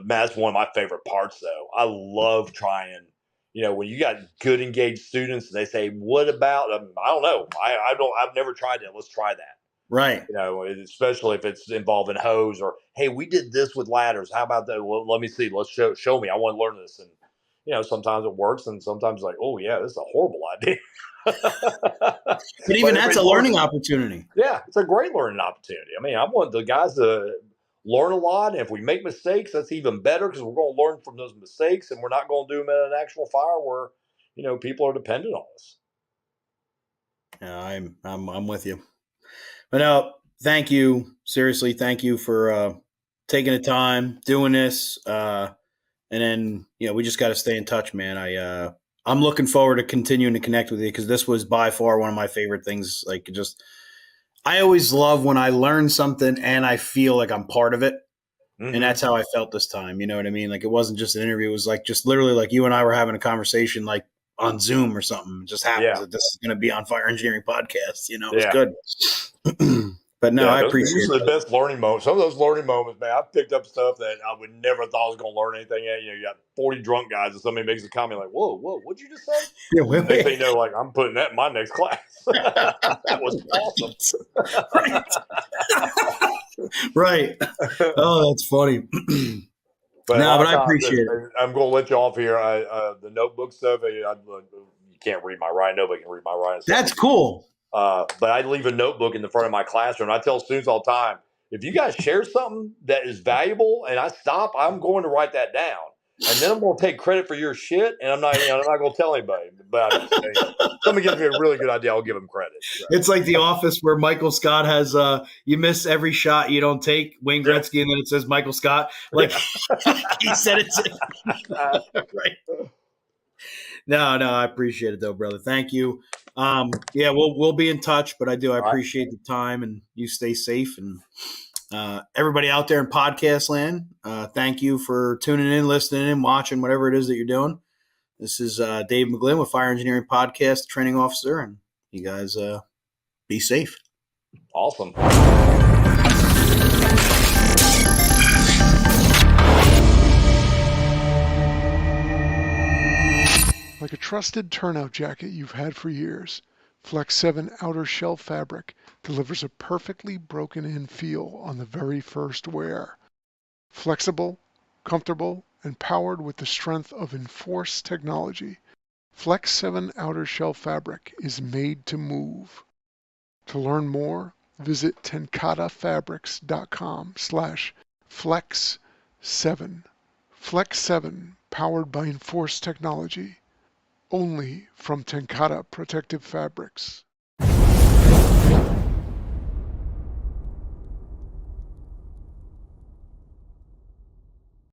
that's one of my favorite parts, though. I love trying, when you got good engaged students, they say, what about, I don't know. I've never tried it. Let's try that. Right. Especially if it's involving hose or, hey, we did this with ladders. How about that? Well, let me see. Let's show me. I want to learn this. And, sometimes it works, and sometimes like, oh yeah, this is a horrible idea. But even that's a learning opportunity. Yeah, it's a great learning opportunity. I mean, I want the guys to learn a lot, and if we make mistakes, that's even better because we're going to learn from those mistakes, and we're not going to do them at an actual fire where people are dependent on us. Yeah, I'm with you. But no, thank you. Seriously, thank you for taking the time, doing this. And then, we just got to stay in touch, man. I'm looking forward to continuing to connect with you because this was by far one of my favorite things. Like, I always love when I learn something and I feel like I'm part of it. Mm-hmm. And that's how I felt this time. You know what I mean? Like, it wasn't just an interview. It was like just literally like you and I were having a conversation like on Zoom or something. It just happens that this is going to be on Fire Engineering Podcast. It was good. But no, I appreciate it. Those are the best learning moments. Some of those learning moments, man, I've picked up stuff that I would never thought I was going to learn anything at. You got 40 drunk guys and somebody makes a comment like, whoa, what'd you just say? Yeah, wait. They know, like, I'm putting that in my next class. That was awesome. Right. Oh, that's funny. But I appreciate it. I'm going to let you off here. The notebook stuff, you can't read my writing. Nobody can read my writing. That's cool. But I leave a notebook in the front of my classroom. I tell students all the time, if you guys share something that is valuable and I stop, I'm going to write that down. And then I'm going to take credit for your shit, and I'm not going to tell anybody. But somebody gives me a really good idea, I'll give them credit. So. It's like The Office where Michael Scott has you miss every shot you don't take, Wayne Gretzky, and then it says Michael Scott. Like he said it. Right. No, I appreciate it though, brother. Thank you. We'll be in touch, but I appreciate the time, and you stay safe. And everybody out there in podcast land, thank you for tuning in, listening in, watching, whatever it is that you're doing. This is Dave McGlynn with Fire Engineering Podcast, training officer, and you guys be safe. Awesome. Like a trusted turnout jacket you've had for years, Flex 7 outer shell fabric delivers a perfectly broken-in feel on the very first wear. Flexible, comfortable, and powered with the strength of enforced technology, Flex 7 outer shell fabric is made to move. To learn more, visit tenkatafabrics.com/flex7. Flex 7, powered by enforced technology. Only from Tenkata Protective Fabrics.